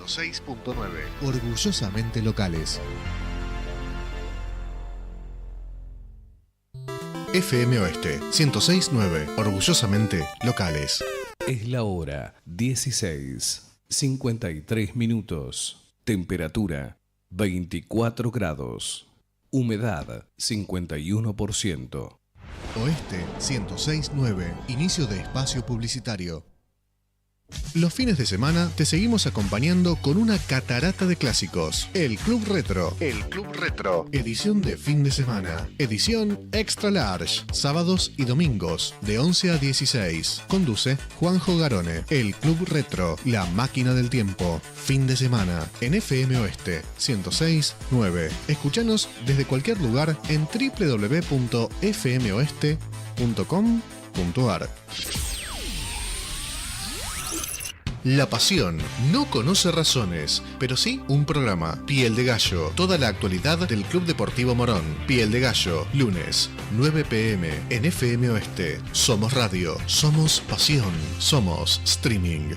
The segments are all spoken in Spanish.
106.9. Orgullosamente locales. FM Oeste 106.9. Orgullosamente locales. Es la hora 16:53. Temperatura 24 grados. Humedad 51%. Oeste 106.9. Inicio de espacio publicitario. Los fines de semana te seguimos acompañando con una catarata de clásicos. El Club Retro. El Club Retro. Edición de fin de semana. Edición Extra Large. Sábados y domingos de 11 a 16. Conduce Juanjo Garone. El Club Retro. La máquina del tiempo. Fin de semana. En FM Oeste 106.9. Escuchanos desde cualquier lugar en www.fmoeste.com.ar. La pasión no conoce razones, pero sí un programa. Piel de Gallo, toda la actualidad del Club Deportivo Morón. Piel de Gallo, lunes, 9 p.m. en FM Oeste. Somos radio, somos pasión, somos streaming.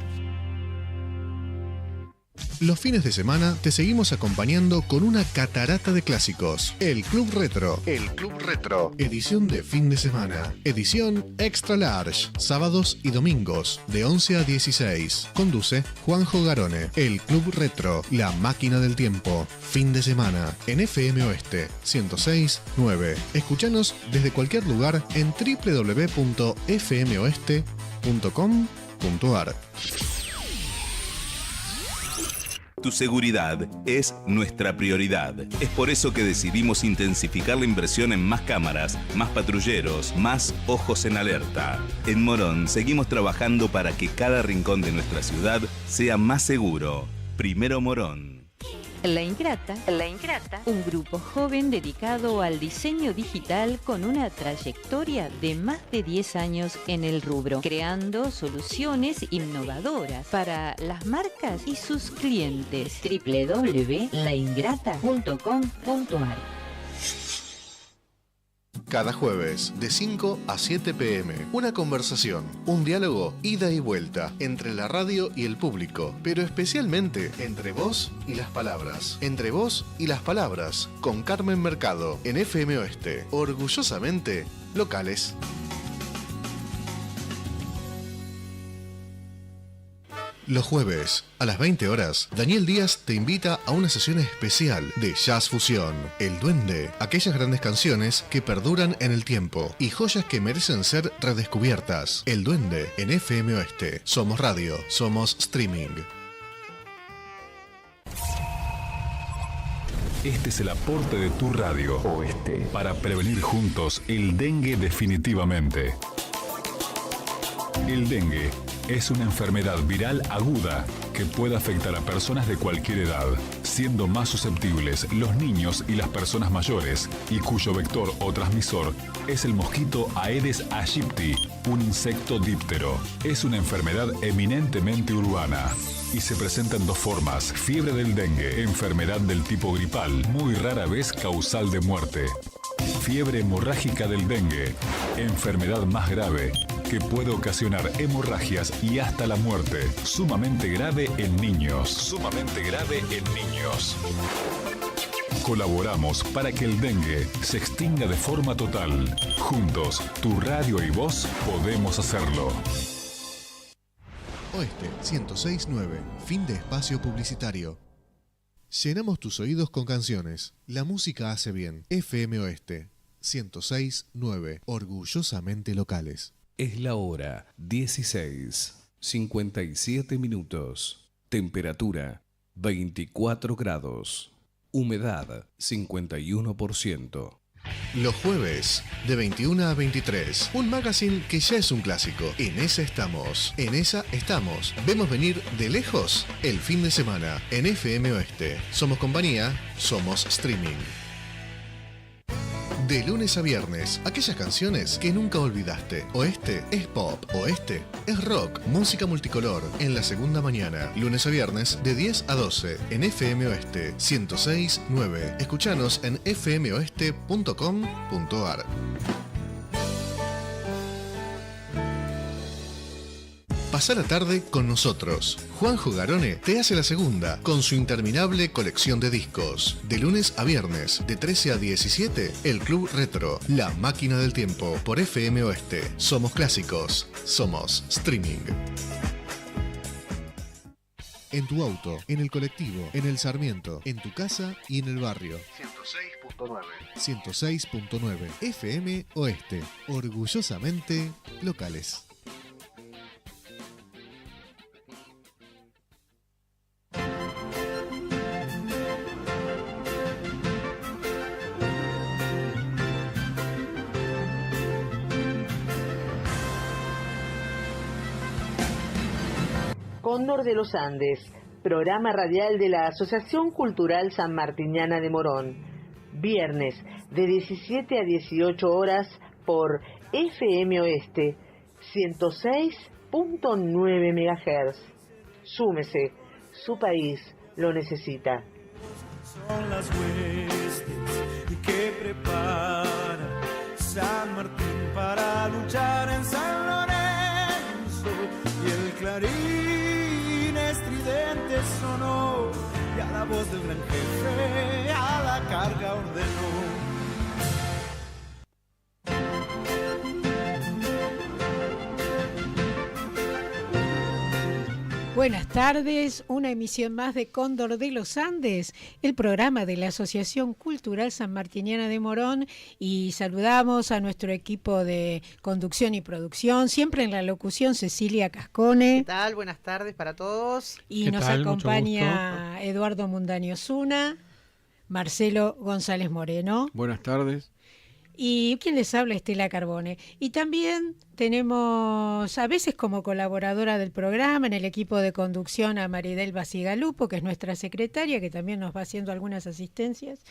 Los fines de semana te seguimos acompañando con una catarata de clásicos. El Club Retro. El Club Retro. Edición de fin de semana. Edición Extra Large. Sábados y domingos de 11 a 16. Conduce Juanjo Garone. El Club Retro. La máquina del tiempo. Fin de semana. En FM Oeste 106.9. Escuchanos desde cualquier lugar en www.fmoeste.com.ar. Tu seguridad es nuestra prioridad. Es por eso que decidimos intensificar la inversión en más cámaras, más patrulleros, más ojos en alerta. En Morón seguimos trabajando para que cada rincón de nuestra ciudad sea más seguro. Primero Morón. La Ingrata, un grupo joven dedicado al diseño digital con una trayectoria de más de 10 años en el rubro, creando soluciones innovadoras para las marcas y sus clientes. www.laingrata.com.ar. Cada jueves, de 5 a 7 p.m., una conversación, un diálogo, ida y vuelta, entre la radio y el público, pero especialmente entre vos y las palabras. Entre vos y las palabras, con Carmen Mercado, en FM Oeste, orgullosamente locales. Los jueves, a las 20 horas, Daniel Díaz te invita a una sesión especial de Jazz Fusión. El Duende, aquellas grandes canciones que perduran en el tiempo y joyas que merecen ser redescubiertas. El Duende en FM Oeste. Somos radio, somos streaming. Este es el aporte de tu radio Oeste para prevenir juntos el dengue definitivamente. El dengue es una enfermedad viral aguda que puede afectar a personas de cualquier edad, siendo más susceptibles los niños y las personas mayores, y cuyo vector o transmisor es el mosquito Aedes aegypti, un insecto díptero. Es una enfermedad eminentemente urbana y se presenta en dos formas: fiebre del dengue, enfermedad del tipo gripal, muy rara vez causal de muerte. Fiebre hemorrágica del dengue, enfermedad más grave, que puede ocasionar hemorragias y hasta la muerte. Sumamente grave en niños. Sumamente grave en niños. Colaboramos para que el dengue se extinga de forma total. Juntos, tu radio y vos podemos hacerlo. Oeste 106.9. Fin de espacio publicitario. Llenamos tus oídos con canciones. La música hace bien. FM Oeste 106.9. Orgullosamente locales. Es la hora 16:57. Temperatura 24 grados. Humedad 51%. Los jueves, de 21 a 23. Un magazine que ya es un clásico. En esa estamos. En esa estamos. Vemos venir de lejos el fin de semana. En FM Oeste. Somos compañía, somos streaming. De lunes a viernes, aquellas canciones que nunca olvidaste. Oeste es pop, oeste es rock, música multicolor. En la segunda mañana, lunes a viernes, de 10 a 12, en FM Oeste 106.9. Escuchanos en fmoeste.com.ar. Pasá la tarde con nosotros. Juanjo Garone te hace la segunda con su interminable colección de discos. De lunes a viernes, de 13 a 17, el Club Retro, la máquina del tiempo por FM Oeste. Somos clásicos, somos streaming. En tu auto, en el colectivo, en el Sarmiento, en tu casa y en el barrio. 106.9. 106.9 FM Oeste. Orgullosamente locales. Cóndor de los Andes, programa radial de la Asociación Cultural Sanmartiniana de Morón. Viernes de 17 a 18 horas por FM Oeste, 106.9 MHz. Súmese, su país lo necesita. Son las huestes que prepara San Martín para luchar en San Lorenzo, y el clarín estridente sonó, y a la voz del gran jefe a la carga ordenó. Buenas tardes, una emisión más de Cóndor de los Andes, el programa de la Asociación Cultural Sanmartiniana de Morón, y saludamos a nuestro equipo de conducción y producción, siempre en la locución Cecilia Cascone. ¿Qué tal? Buenas tardes para todos. Y nos acompaña Eduardo Mundaño Zuna, Marcelo González Moreno. Buenas tardes. Y quien les habla, Estela Carbone. Y también tenemos a veces como colaboradora del programa en el equipo de conducción a Maridel Basigalupo, que es nuestra secretaria, que también nos va haciendo algunas asistencias.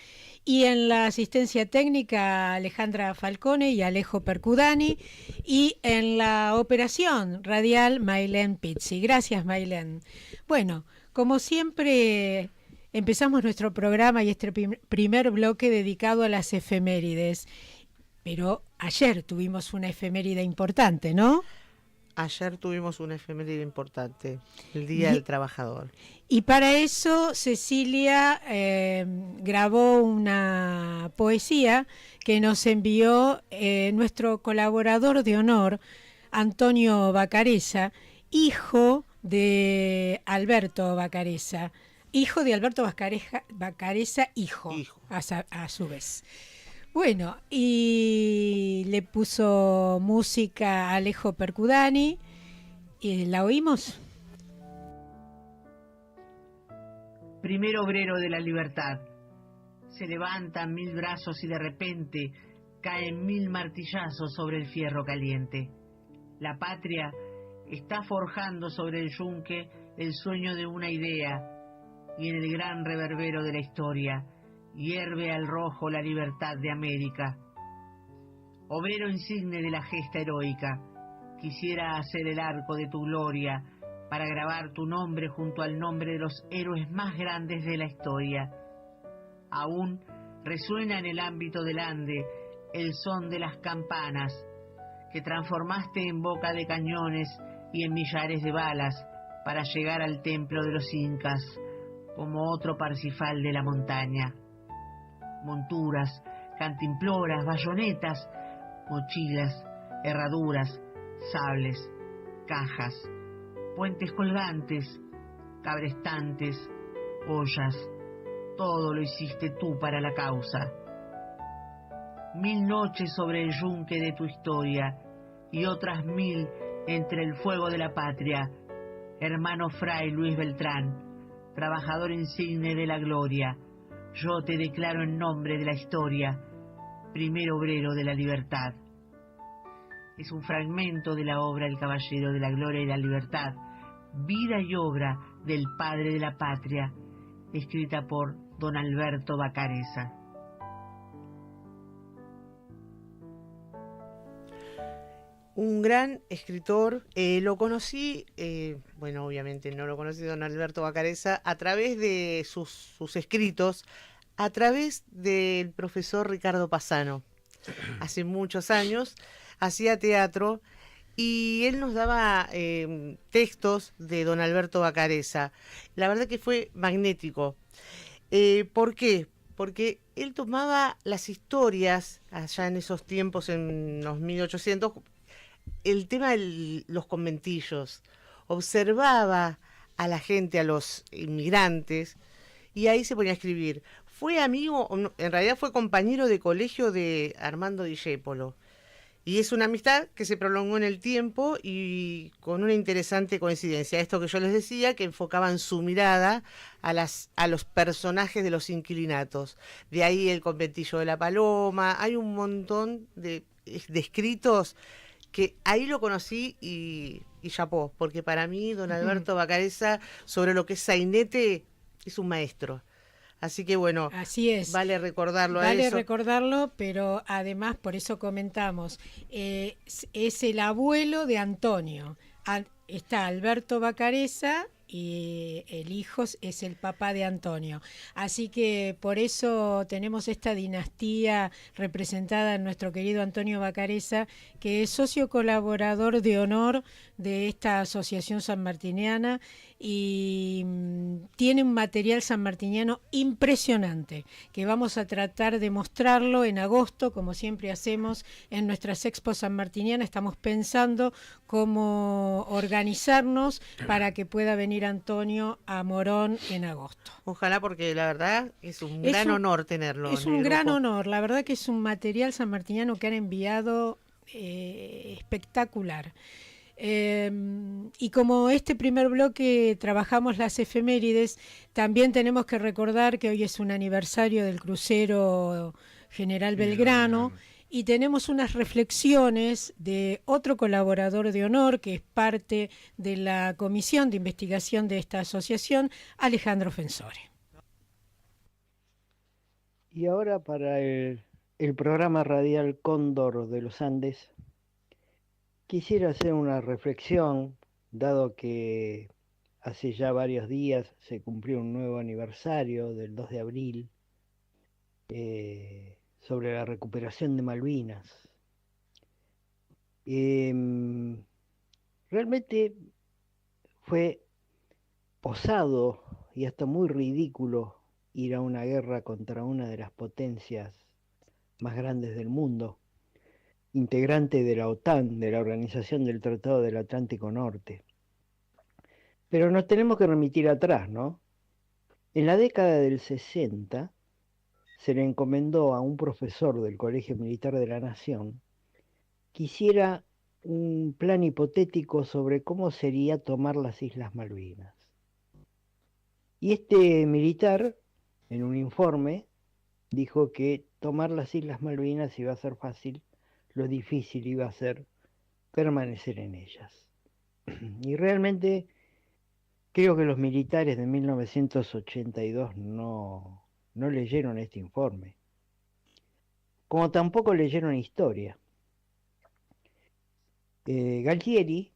Y en la asistencia técnica Alejandra Falcone y Alejo Percudani. Y en la operación radial Maylén Pizzi. Gracias, Maylén. Bueno, como siempre, empezamos nuestro programa y este primer bloque dedicado a las efemérides. Pero ayer tuvimos una efeméride importante, ¿no? Ayer tuvimos una efeméride importante, el Día del Trabajador. Y para eso Cecilia grabó una poesía que nos envió nuestro colaborador de honor, Antonio Bacareza, hijo de Alberto Bacareza. Hijo de Alberto Bacareza, hijo. A su vez. Bueno, y le puso música a Alejo Percudani. ¿Y la oímos? Primer obrero de la libertad. Se levantan 1000 brazos y de repente caen 1000 martillazos sobre el fierro caliente. La patria está forjando sobre el yunque el sueño de una idea, y en el gran reverbero de la historia hierve al rojo la libertad de América. Obrero insigne de la gesta heroica, quisiera hacer el arco de tu gloria para grabar tu nombre junto al nombre de los héroes más grandes de la historia. Aún resuena en el ámbito del Ande el son de las campanas que transformaste en boca de cañones y en millares de balas para llegar al templo de los incas como otro Parsifal de la montaña. Monturas, cantimploras, bayonetas, mochilas, herraduras, sables, cajas, puentes colgantes, cabrestantes, ollas, todo lo hiciste tú para la causa. 1000 noches sobre el yunque de tu historia y otras 1000 entre el fuego de la patria, hermano Fray Luis Beltrán, trabajador insigne de la gloria. Yo te declaro en nombre de la historia, primer obrero de la libertad. Es un fragmento de la obra El Caballero de la Gloria y la Libertad, vida y obra del padre de la patria, escrita por don Alberto Bacareza. Un gran escritor, lo conocí, bueno, obviamente no lo conocí, don Alberto Bacareza, a través de sus escritos, a través del profesor Ricardo Pasano. Hace muchos años hacía teatro y él nos daba textos de don Alberto Vacareza. La verdad que fue magnético. ¿Por qué? Porque él tomaba las historias, allá en esos tiempos, en los 1800, el tema de los conventillos, observaba a la gente, a los inmigrantes, y ahí se ponía a escribir. Fue amigo, en realidad fue compañero de colegio de Armando Discépolo. Y es una amistad que se prolongó en el tiempo y con una interesante coincidencia. Esto que yo les decía, que enfocaban su mirada a los personajes de los inquilinatos. De ahí el conventillo de la Paloma. Hay un montón de escritos que ahí lo conocí y chapó. Porque para mí, don Alberto Vacareza, sobre lo que es sainete, es un maestro. Así que bueno, así es. Vale recordarlo. Vale recordarlo, pero además, por eso comentamos, es el abuelo de Antonio. Está Alberto Vacareza y el hijo es el papá de Antonio. Así que por eso tenemos esta dinastía representada en nuestro querido Antonio Vacareza, que es socio colaborador de honor de esta asociación sanmartiniana y tiene un material sanmartiniano impresionante, que vamos a tratar de mostrarlo en agosto, como siempre hacemos en nuestras expos sanmartinianas. Estamos pensando cómo organizarnos para que pueda venir Antonio a Morón en agosto. Ojalá, porque la verdad es un gran honor tenerlo. Es un gran honor, la verdad que es un material sanmartiniano que han enviado espectacular. Y como este primer bloque trabajamos las efemérides, también tenemos que recordar que hoy es un aniversario del crucero General Belgrano y tenemos unas reflexiones de otro colaborador de honor que es parte de la comisión de investigación de esta asociación, Alejandro Fensore. Y ahora para el programa radial Cóndor de los Andes, quisiera hacer una reflexión, dado que hace ya varios días se cumplió un nuevo aniversario del 2 de abril, sobre la recuperación de Malvinas. Realmente fue osado y hasta muy ridículo ir a una guerra contra una de las potencias más grandes del mundo, integrante de la OTAN, de la Organización del Tratado del Atlántico Norte. Pero nos tenemos que remitir atrás, ¿no? En la década del 60 se le encomendó a un profesor del Colegio Militar de la Nación que hiciera un plan hipotético sobre cómo sería tomar las Islas Malvinas. Y este militar, en un informe, dijo que tomar las Islas Malvinas iba a ser fácil, lo difícil iba a ser permanecer en ellas. Y realmente creo que los militares de 1982 no leyeron este informe, como tampoco leyeron historia. Galtieri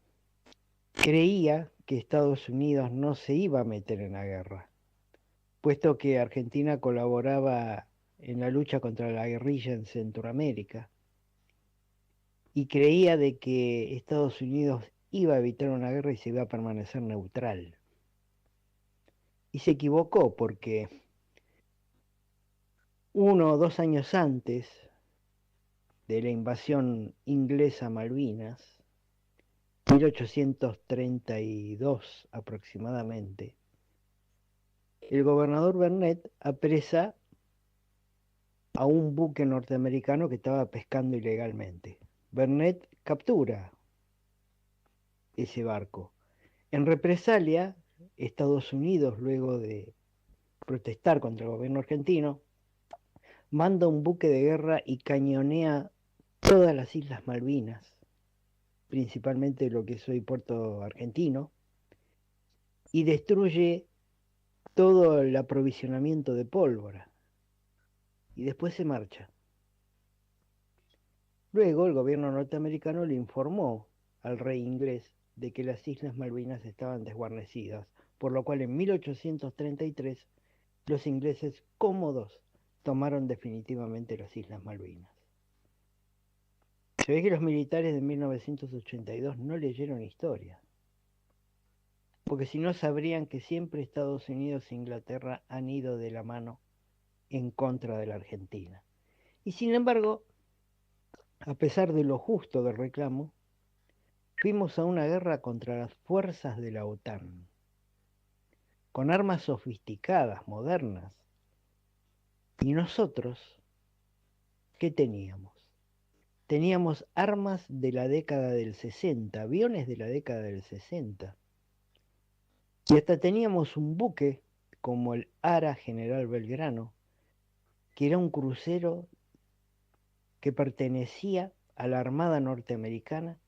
creía que Estados Unidos no se iba a meter en la guerra, puesto que Argentina colaboraba en la lucha contra la guerrilla en Centroamérica, y creía de que Estados Unidos iba a evitar una guerra y se iba a permanecer neutral. Y se equivocó, porque 1 o 2 años antes de la invasión inglesa a Malvinas, 1832 aproximadamente, el gobernador Vernet apresa a un buque norteamericano que estaba pescando ilegalmente. Vernet captura ese barco. En represalia, Estados Unidos, luego de protestar contra el gobierno argentino, manda un buque de guerra y cañonea todas las Islas Malvinas, principalmente lo que es hoy Puerto Argentino, y destruye todo el aprovisionamiento de pólvora. Y después se marcha. Luego el gobierno norteamericano le informó al rey inglés de que las Islas Malvinas estaban desguarnecidas, por lo cual en 1833 los ingleses cómodos tomaron definitivamente las Islas Malvinas. Se ve que los militares de 1982 no leyeron historia, porque si no sabrían que siempre Estados Unidos e Inglaterra han ido de la mano en contra de la Argentina. Y sin embargo, a pesar de lo justo del reclamo, fuimos a una guerra contra las fuerzas de la OTAN, con armas sofisticadas, modernas. Y nosotros, ¿qué teníamos? Teníamos armas de la década del 60, aviones de la década del 60. Y hasta teníamos un buque como el Ara General Belgrano, que era un crucero que pertenecía a la Armada norteamericana,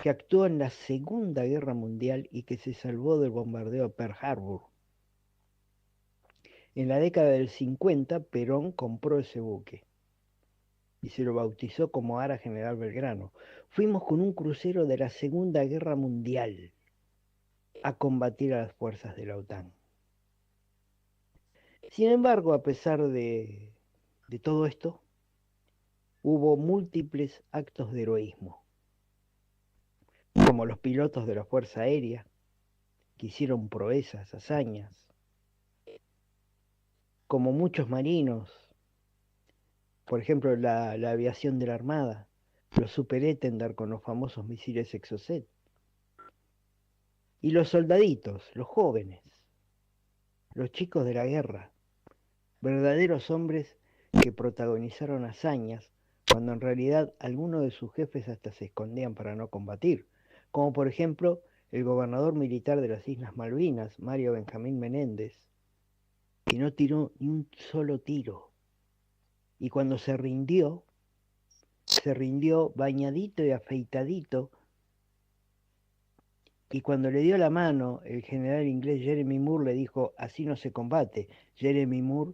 que actuó en la Segunda Guerra Mundial y que se salvó del bombardeo de Pearl Harbor. En la década del 50, Perón compró ese buque y se lo bautizó como Ara General Belgrano. Fuimos con un crucero de la Segunda Guerra Mundial a combatir a las fuerzas de la OTAN. Sin embargo, a pesar de todo esto, hubo múltiples actos de heroísmo, como los pilotos de la Fuerza Aérea, que hicieron proezas, hazañas, como muchos marinos, por ejemplo la aviación de la Armada, los Super-Étendard con los famosos misiles Exocet, y los soldaditos, los jóvenes, los chicos de la guerra, verdaderos hombres que protagonizaron hazañas cuando en realidad algunos de sus jefes hasta se escondían para no combatir, como por ejemplo el gobernador militar de las Islas Malvinas, Mario Benjamín Menéndez, que no tiró ni un solo tiro, y cuando se rindió bañadito y afeitadito, y cuando le dio la mano el general inglés Jeremy Moore le dijo: así no se combate. Jeremy Moore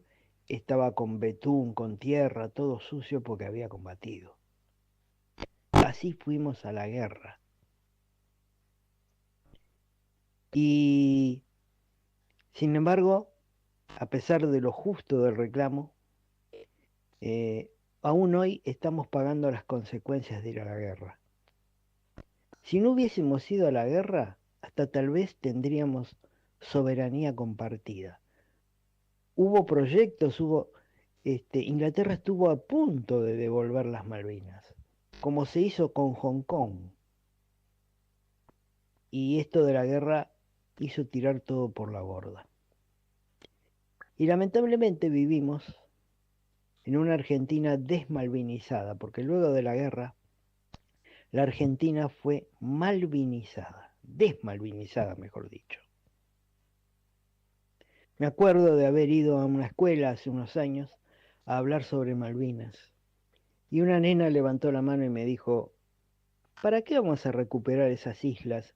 estaba con betún, con tierra, todo sucio porque había combatido. Así fuimos a la guerra. Y sin embargo, a pesar de lo justo del reclamo, aún hoy estamos pagando las consecuencias de ir a la guerra. Si no hubiésemos ido a la guerra, hasta tal vez tendríamos soberanía compartida. Hubo proyectos, Inglaterra estuvo a punto de devolver las Malvinas, como se hizo con Hong Kong. Y esto de la guerra hizo tirar todo por la borda. Y lamentablemente vivimos en una Argentina desmalvinizada, porque luego de la guerra la Argentina fue malvinizada, desmalvinizada mejor dicho. Me acuerdo de haber ido a una escuela hace unos años a hablar sobre Malvinas, y una nena levantó la mano y me dijo: ¿para qué vamos a recuperar esas islas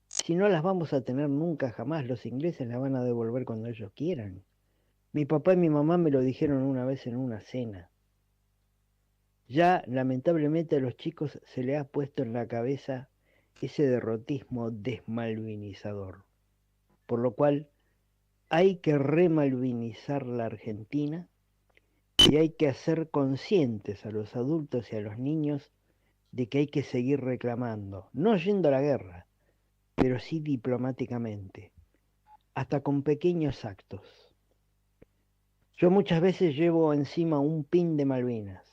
si no las vamos a tener nunca jamás? Los ingleses las van a devolver cuando ellos quieran. Mi papá y mi mamá me lo dijeron una vez en una cena. Ya lamentablemente a los chicos se les ha puesto en la cabeza ese derrotismo desmalvinizador, por lo cual hay que remalvinizar la Argentina y hay que hacer conscientes a los adultos y a los niños de que hay que seguir reclamando, no yendo a la guerra, pero sí diplomáticamente, hasta con pequeños actos. Yo muchas veces llevo encima un pin de Malvinas,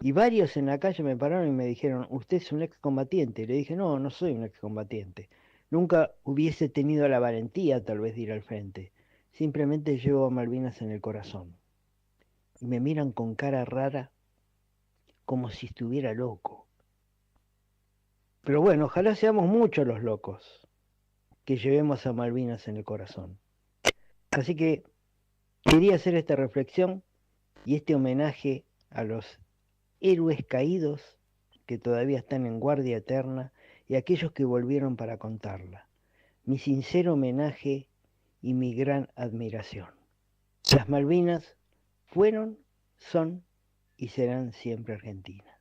y varios en la calle me pararon y me dijeron: ¿usted es un excombatiente? Y le dije: no, no soy un excombatiente. Nunca hubiese tenido la valentía tal vez de ir al frente. Simplemente llevo a Malvinas en el corazón. Y me miran con cara rara, como si estuviera loco. Pero bueno, ojalá seamos muchos los locos que llevemos a Malvinas en el corazón. Así que quería hacer esta reflexión y este homenaje a los héroes caídos que todavía están en guardia eterna y a aquellos que volvieron para contarla. Mi sincero homenaje y mi gran admiración. Las Malvinas fueron, son y serán siempre Argentina.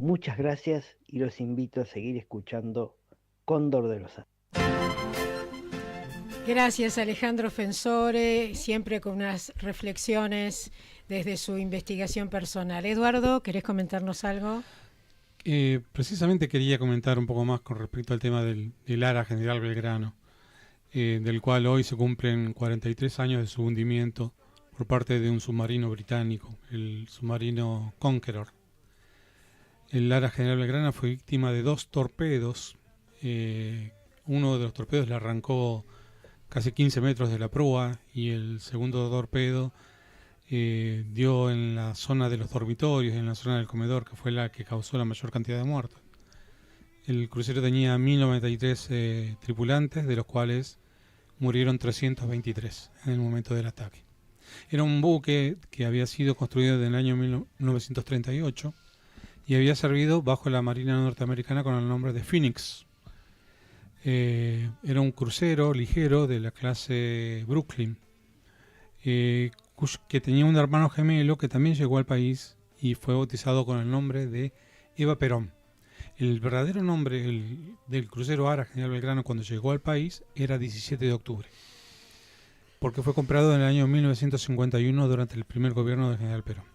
Muchas gracias y los invito a seguir escuchando Cóndor de los Andes. Gracias Alejandro Fensore, siempre con unas reflexiones desde su investigación personal. Eduardo, ¿querés comentarnos algo? Precisamente quería comentar un poco más con respecto al tema del ARA General Belgrano, del cual hoy se cumplen 43 años de su hundimiento por parte de un submarino británico, el submarino Conqueror. El ARA General Belgrano fue víctima de 2 torpedos. Uno de los torpedos le arrancó casi 15 metros de la proa y el segundo torpedo dio en la zona de los dormitorios, en la zona del comedor, que fue la que causó la mayor cantidad de muertos. El crucero tenía 1093 tripulantes, de los cuales murieron 323 en el momento del ataque. Era un buque que había sido construido en el año 1938 y había servido bajo la Marina norteamericana con el nombre de Phoenix. Era un crucero ligero de la clase Brooklyn, que tenía un hermano gemelo que también llegó al país y fue bautizado con el nombre de Eva Perón. El verdadero nombre del crucero ARA General Belgrano cuando llegó al país era 17 de octubre, porque fue comprado en el año 1951 durante el primer gobierno del general Perón.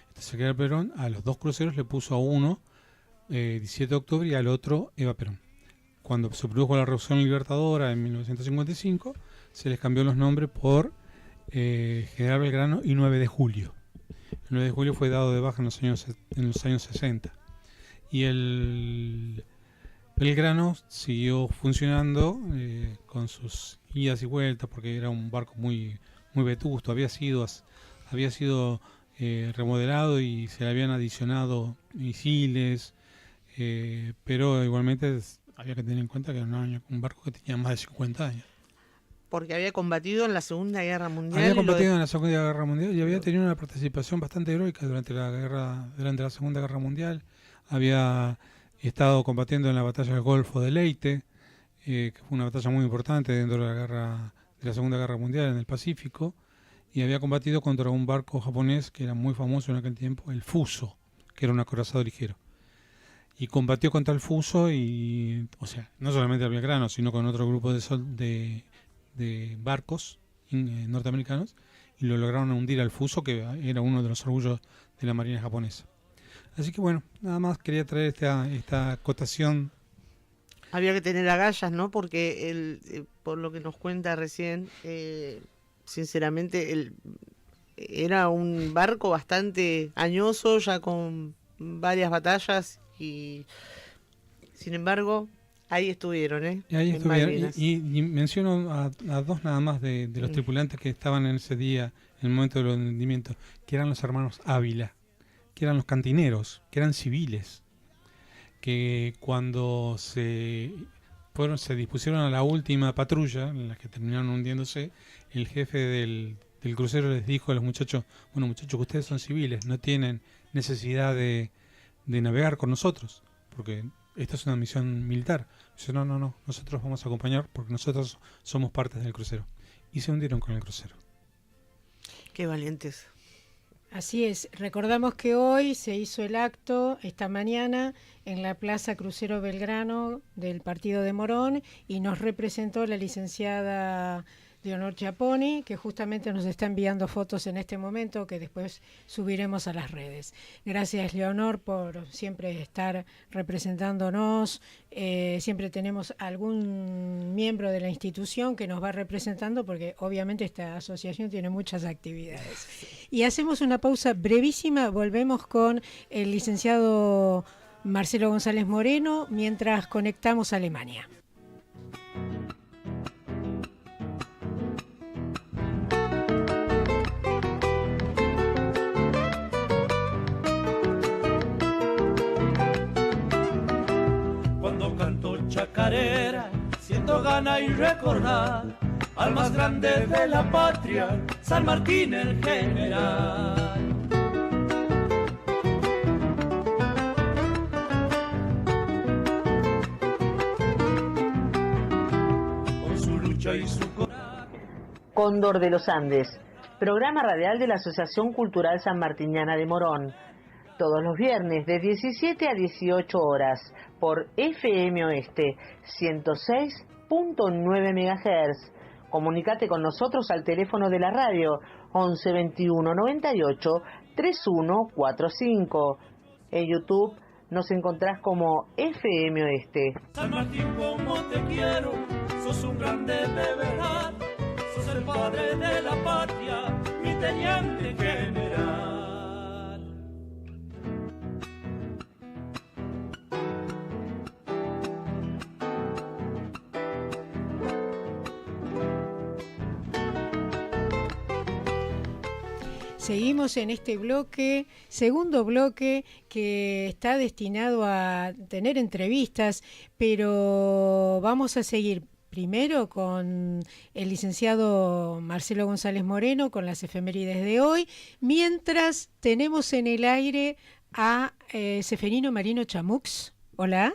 Entonces el general Perón a los 2 cruceros le puso a uno 17 de octubre y al otro Eva Perón. Cuando se produjo la Revolución Libertadora en 1955, se les cambió los nombres por General Belgrano y 9 de julio. El 9 de julio fue dado de baja en los años 60. Y el Belgrano siguió funcionando con sus idas y vueltas, porque era un barco muy vetusto. Había sido remodelado y se le habían adicionado misiles, pero igualmente había que tener en cuenta que era un barco que tenía más de 50 años. Porque había combatido en la Segunda Guerra Mundial. Había combatido en la Segunda Guerra Mundial y había tenido una participación bastante heroica durante la Segunda Guerra Mundial. Había estado combatiendo en la batalla del Golfo de Leyte, que fue una batalla muy importante dentro de la Segunda Guerra Mundial en el Pacífico, y había combatido contra un barco japonés que era muy famoso en aquel tiempo, el Fuso, que era un acorazado ligero. Y combatió contra el Fuso y, o sea, no solamente al Belgrano, sino con otro grupo de barcos norteamericanos, y lo lograron hundir al Fuso, que era uno de los orgullos de la marina japonesa. Así que bueno, nada más quería traer esta acotación. Había que tener agallas, ¿no? Porque por lo que nos cuenta recién, sinceramente, era un barco bastante añoso, ya con varias batallas, y sin embargo ahí estuvieron, Ahí estuvieron. Y menciono a 2 nada más de los tripulantes que estaban en ese día, en el momento del hundimiento, que eran los hermanos Ávila, que eran los cantineros, que eran civiles, que cuando se dispusieron a la última patrulla, en la que terminaron hundiéndose, el jefe del crucero les dijo a los muchachos: bueno, muchachos, ustedes son civiles, no tienen necesidad de navegar con nosotros, porque esta es una misión militar. Dice: no, nosotros vamos a acompañar porque nosotros somos parte del crucero. Y se hundieron con el crucero. Qué valientes. Así es, recordamos que hoy se hizo el acto, esta mañana, en la Plaza Crucero Belgrano del partido de Morón, y nos representó la licenciada Leonor Chiapponi, que justamente nos está enviando fotos en este momento que después subiremos a las redes. Gracias, Leonor, por siempre estar representándonos. Siempre tenemos algún miembro de la institución que nos va representando, porque obviamente esta asociación tiene muchas actividades. Y hacemos una pausa brevísima, volvemos con el licenciado Marcelo González Moreno mientras conectamos a Alemania. Chacarera, siento gana y recordar al más grande de la patria, San Martín el general. Con su lucha y su coraje. Cóndor de los Andes, programa radial de la Asociación Cultural Sanmartiniana de Morón. Todos los viernes de 17 a 18 horas por FM Oeste 106.9 MHz, Comunicate con nosotros al teléfono de la radio 11 21 98 3145. En YouTube nos encontrás como FM Oeste. San Martín, como te quiero, sos un grande de verdad, sos el padre de la patria, mi teniente general. Seguimos en este bloque, segundo bloque, que está destinado a tener entrevistas, pero vamos a seguir primero con el licenciado Marcelo González Moreno, con las efemérides de hoy, mientras tenemos en el aire a Seferino Marino Chamux. Hola.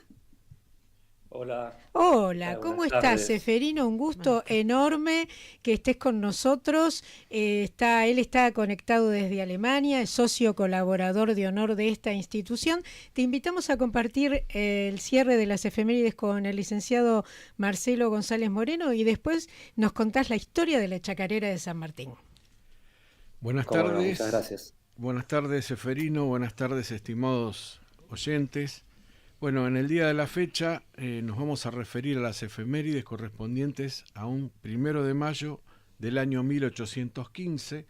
Hola. Hola, ¿cómo estás, tardes. Seferino? Un gusto enorme que estés con nosotros. Él está conectado desde Alemania, es socio colaborador de honor de esta institución. Te invitamos a compartir el cierre de las efemérides con el licenciado Marcelo González Moreno y después nos contás la historia de la chacarera de San Martín. Buenas ¿Cómo no? tardes. Muchas gracias. Buenas tardes, Seferino. Buenas tardes, estimados oyentes. Bueno, en el día de la fecha nos vamos a referir a las efemérides correspondientes a un 1 de mayo del año 1815.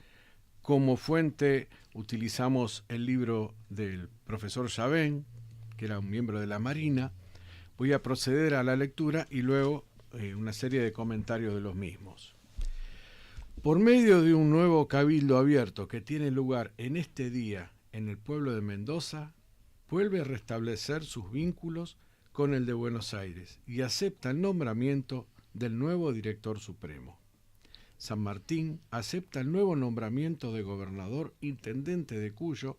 Como fuente utilizamos el libro del profesor Chabén, que era un miembro de la Marina. Voy a proceder a la lectura y luego una serie de comentarios de los mismos. Por medio de un nuevo cabildo abierto que tiene lugar en este día en el pueblo de Mendoza, vuelve a restablecer sus vínculos con el de Buenos Aires y acepta el nombramiento del nuevo director supremo. San Martín acepta el nuevo nombramiento de gobernador intendente de Cuyo,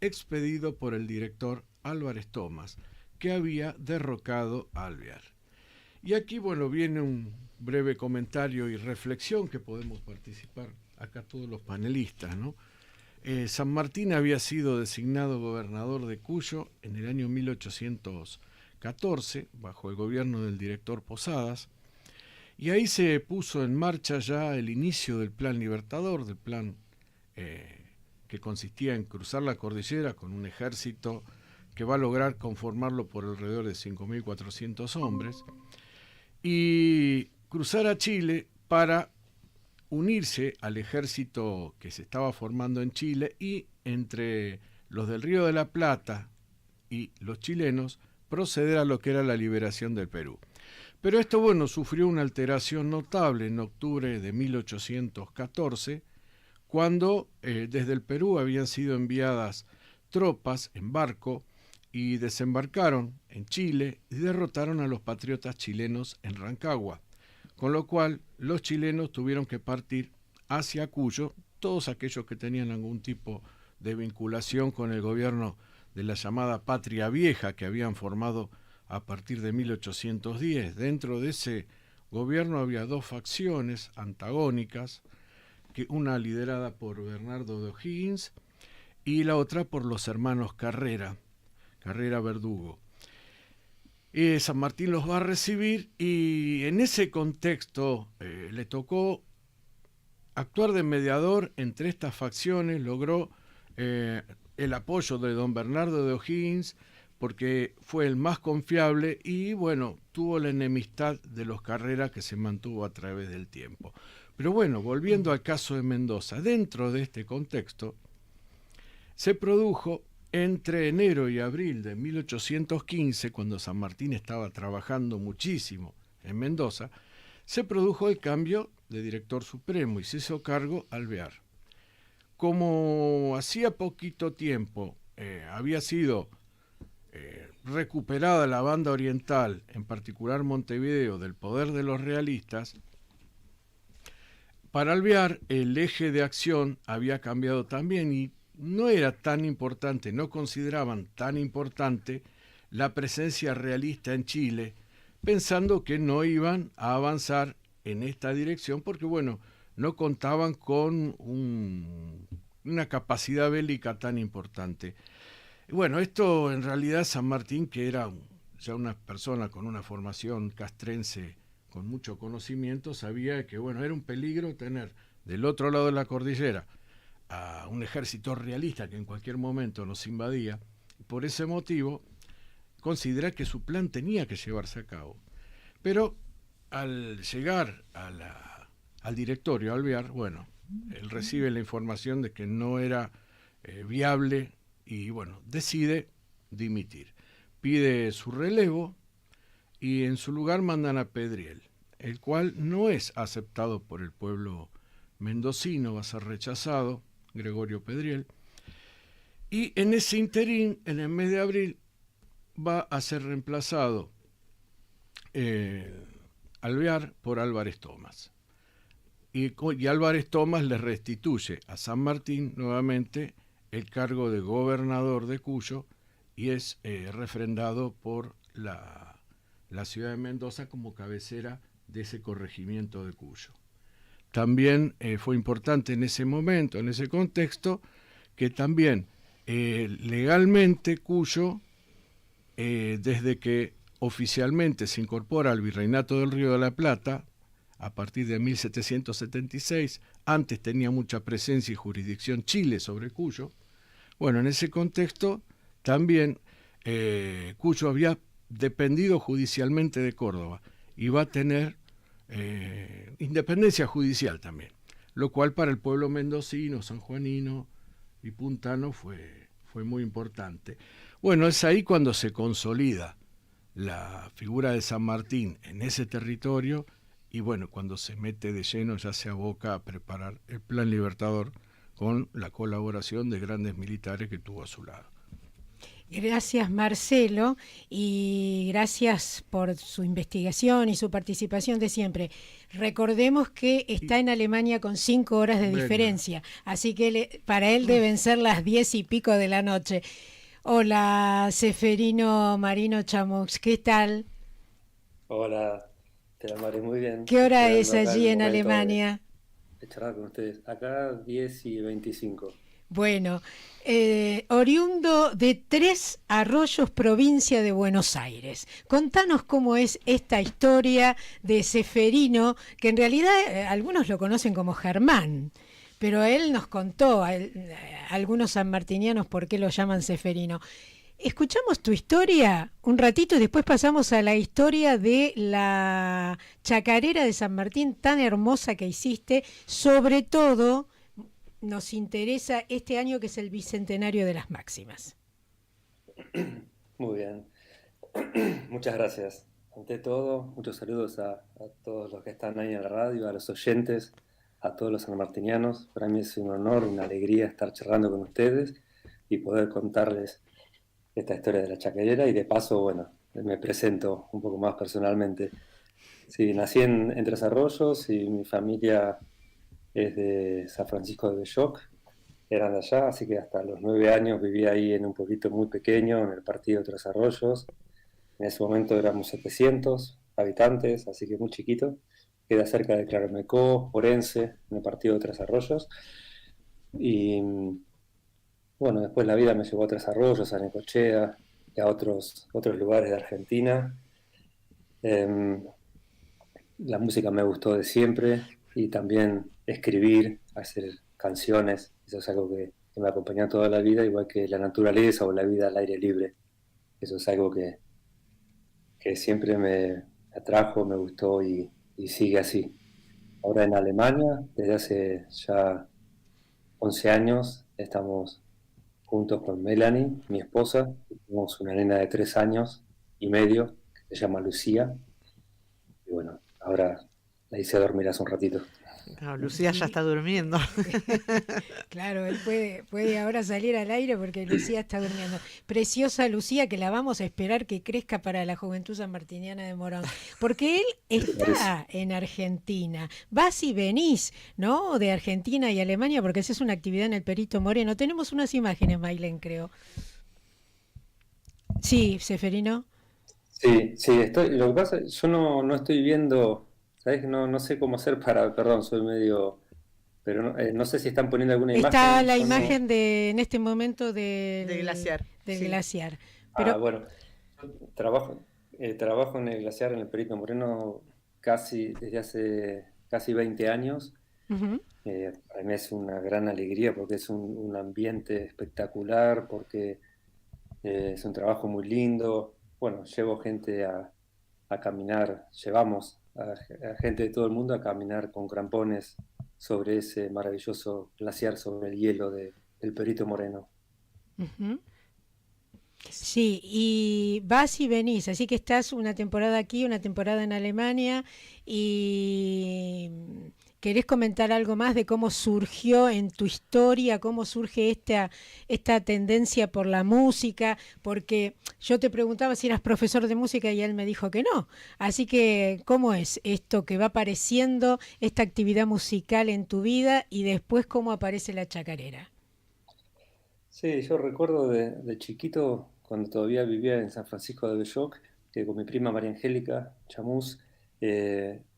expedido por el director Álvarez Tomás, que había derrocado a Alvear. Y aquí, bueno, viene un breve comentario y reflexión que podemos participar acá todos los panelistas, ¿no? San Martín había sido designado gobernador de Cuyo en el año 1814, bajo el gobierno del director Posadas, y ahí se puso en marcha ya el inicio del Plan Libertador, del plan que consistía en cruzar la cordillera con un ejército que va a lograr conformarlo por alrededor de 5.400 hombres, y cruzar a Chile para unirse al ejército que se estaba formando en Chile y entre los del Río de la Plata y los chilenos proceder a lo que era la liberación del Perú. Pero esto, bueno, sufrió una alteración notable en octubre de 1814, cuando desde el Perú habían sido enviadas tropas en barco y desembarcaron en Chile y derrotaron a los patriotas chilenos en Rancagua. Con lo cual, los chilenos tuvieron que partir hacia Cuyo, todos aquellos que tenían algún tipo de vinculación con el gobierno de la llamada Patria Vieja que habían formado a partir de 1810. Dentro de ese gobierno había dos facciones antagónicas, una liderada por Bernardo de O'Higgins y la otra por los hermanos Carrera Verdugo. San Martín los va a recibir y en ese contexto le tocó actuar de mediador entre estas facciones. Logró el apoyo de don Bernardo de O'Higgins porque fue el más confiable y bueno, tuvo la enemistad de los Carrera que se mantuvo a través del tiempo. Pero bueno, volviendo al caso de Mendoza, dentro de este contexto se produjo entre enero y abril de 1815, cuando San Martín estaba trabajando muchísimo en Mendoza, se produjo el cambio de director supremo y se hizo cargo Alvear. Como hacía poquito tiempo había sido recuperada la banda oriental, en particular Montevideo, del poder de los realistas, para Alvear el eje de acción había cambiado también y no era tan importante, no consideraban tan importante la presencia realista en Chile, pensando que no iban a avanzar en esta dirección porque, bueno, no contaban con una capacidad bélica tan importante. Bueno, esto en realidad San Martín, que era ya una persona con una formación castrense con mucho conocimiento, sabía que bueno, era un peligro tener del otro lado de la cordillera a un ejército realista que en cualquier momento nos invadía. Por ese motivo, considera que su plan tenía que llevarse a cabo. Pero al llegar al directorio Alvear, bueno, él recibe la información de que no era viable y bueno, decide dimitir. Pide su relevo y en su lugar mandan a Pedriel, el cual no es aceptado por el pueblo mendocino, va a ser rechazado, Gregorio Pedriel, y en ese interín, en el mes de abril, va a ser reemplazado Alvear por Álvarez Thomas. Y Álvarez Thomas le restituye a San Martín nuevamente el cargo de gobernador de Cuyo y es refrendado por la ciudad de Mendoza como cabecera de ese corregimiento de Cuyo. También fue importante en ese momento, en ese contexto, que también legalmente Cuyo, desde que oficialmente se incorpora al Virreinato del Río de la Plata, a partir de 1776, antes tenía mucha presencia y jurisdicción Chile sobre Cuyo. Bueno, en ese contexto también Cuyo había dependido judicialmente de Córdoba y va a tener independencia judicial también, lo cual para el pueblo mendocino, sanjuanino y puntano fue muy importante. Bueno, es ahí cuando se consolida la figura de San Martín en ese territorio y bueno, cuando se mete de lleno ya se aboca a preparar el Plan Libertador con la colaboración de grandes militares que tuvo a su lado. Gracias, Marcelo, y gracias por su investigación y su participación de siempre. Recordemos que está en Alemania con 5 horas de diferencia, así que para él deben ser las 10 y pico de la noche. Hola, Seferino Marino Chamux, ¿qué tal? Hola, Mari, muy bien. ¿Qué hora es allí en Alemania? De charlar con ustedes. Acá 10:25. Bueno, oriundo de Tres Arroyos, provincia de Buenos Aires. Contanos cómo es esta historia de Seferino, que en realidad algunos lo conocen como Germán, pero él nos contó, algunos sanmartinianos, por qué lo llaman Seferino. Escuchamos tu historia un ratito y después pasamos a la historia de la chacarera de San Martín tan hermosa que hiciste. Sobre todo nos interesa este año que es el bicentenario de las máximas. Muy bien. Muchas gracias. Ante todo, muchos saludos a todos los que están ahí en la radio, a los oyentes, a todos los sanmartinianos. Para mí es un honor, una alegría estar charlando con ustedes y poder contarles esta historia de la chacarera y de paso, bueno, me presento un poco más personalmente. Sí, nací en Tres Arroyos y mi familia es de San Francisco de Belloc, eran de allá, así que hasta los 9 años viví ahí en un pueblito muy pequeño, en el partido de Tres Arroyos. En ese momento éramos 700 habitantes, así que muy chiquito. Queda cerca de Claromecó, Orense, en el partido de Tres Arroyos. Y bueno, después la vida me llevó a Tres Arroyos, a Necochea y a otros lugares de Argentina. La música me gustó de siempre y también escribir, hacer canciones. Eso es algo que me acompañó toda la vida, igual que la naturaleza o la vida al aire libre. Eso es algo que siempre me atrajo, me gustó y sigue así. Ahora en Alemania, desde hace ya 11 años, estamos juntos con Melanie, mi esposa. Tenemos una nena de 3 años y medio, que se llama Lucía. Y bueno, ahora la hice dormir hace un ratito. No, Lucía ya está durmiendo. Claro, él puede ahora salir al aire porque Lucía está durmiendo. Preciosa Lucía, que la vamos a esperar que crezca para la juventud sanmartiniana de Morón. Porque él está en Argentina. Vas y venís, ¿no? De Argentina y Alemania, porque esa es una actividad en el Perito Moreno. Tenemos unas imágenes, Maylen, creo. Sí, Seferino. Sí, lo que pasa, yo no estoy viendo... ¿Sabes? No sé cómo hacer perdón, soy medio... Pero no sé si están poniendo alguna imagen. Está la imagen en este momento del glaciar. Del sí. glaciar. Pero... bueno, yo trabajo en el glaciar, en el Perito Moreno, desde hace casi 20 años. Ujú. Para mí es una gran alegría porque es un ambiente espectacular, porque es un trabajo muy lindo. Bueno, llevo gente a caminar, llevamos a gente de todo el mundo a caminar con crampones sobre ese maravilloso glaciar, sobre el hielo del Perito Moreno. Ujú. Sí, y vas y venís, así que estás una temporada aquí, una temporada en Alemania, y ¿querés comentar algo más de cómo surgió en tu historia, cómo surge esta tendencia por la música? Porque yo te preguntaba si eras profesor de música y él me dijo que no. Así que, ¿cómo es esto que va apareciendo, esta actividad musical en tu vida y después cómo aparece la chacarera? Sí, yo recuerdo de chiquito, cuando todavía vivía en San Francisco de Belloc, que con mi prima María Angélica Chamús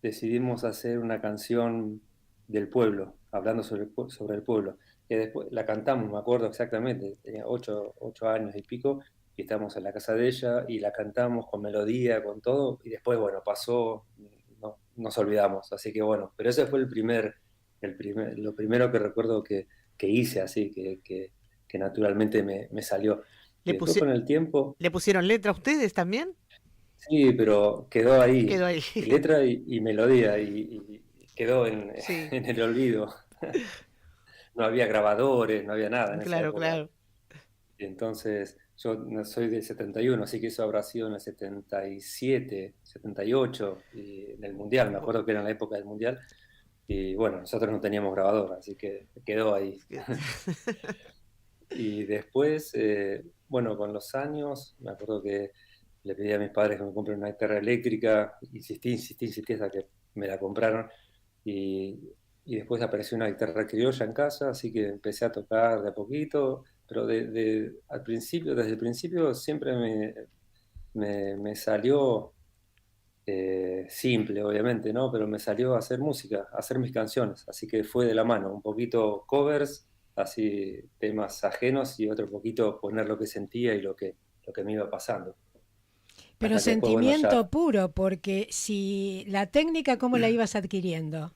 decidimos hacer una canción del pueblo, hablando sobre el pueblo. Que después la cantamos, me acuerdo exactamente, tenía 8 años y pico, y estábamos en la casa de ella y la cantamos con melodía, con todo, y después, bueno, pasó, no, nos olvidamos, así que bueno, pero ese fue lo primero que recuerdo que hice así, que naturalmente me salió. Y ¿Le, después con el tiempo, ¿Le pusieron letra a ustedes también? sí, pero quedó ahí, Quedó ahí. letra y melodía, y quedó Sí, en el olvido. No había grabadores, no había nada en esa claro, época. claro. Y entonces, yo no soy del 71, así que eso habrá sido en el 77, 78, y en el Mundial, me acuerdo que era en la época del Mundial. Y bueno, nosotros no teníamos grabador, así que quedó ahí. Y después, bueno, con los años, me acuerdo que le pedí a mis padres que me compren una guitarra eléctrica, insistí hasta que me la compraron. Y, y después apareció una guitarra criolla en casa, así que empecé a tocar de a poquito, pero desde el principio siempre me salió simple, obviamente, ¿no? Pero me salió a hacer música, a hacer mis canciones, así que fue de la mano, un poquito covers, así temas ajenos y otro poquito poner lo que sentía y lo que me iba pasando. Pero Hasta que después, bueno, ya. sentimiento puro, porque si la técnica, ¿cómo la ibas adquiriendo?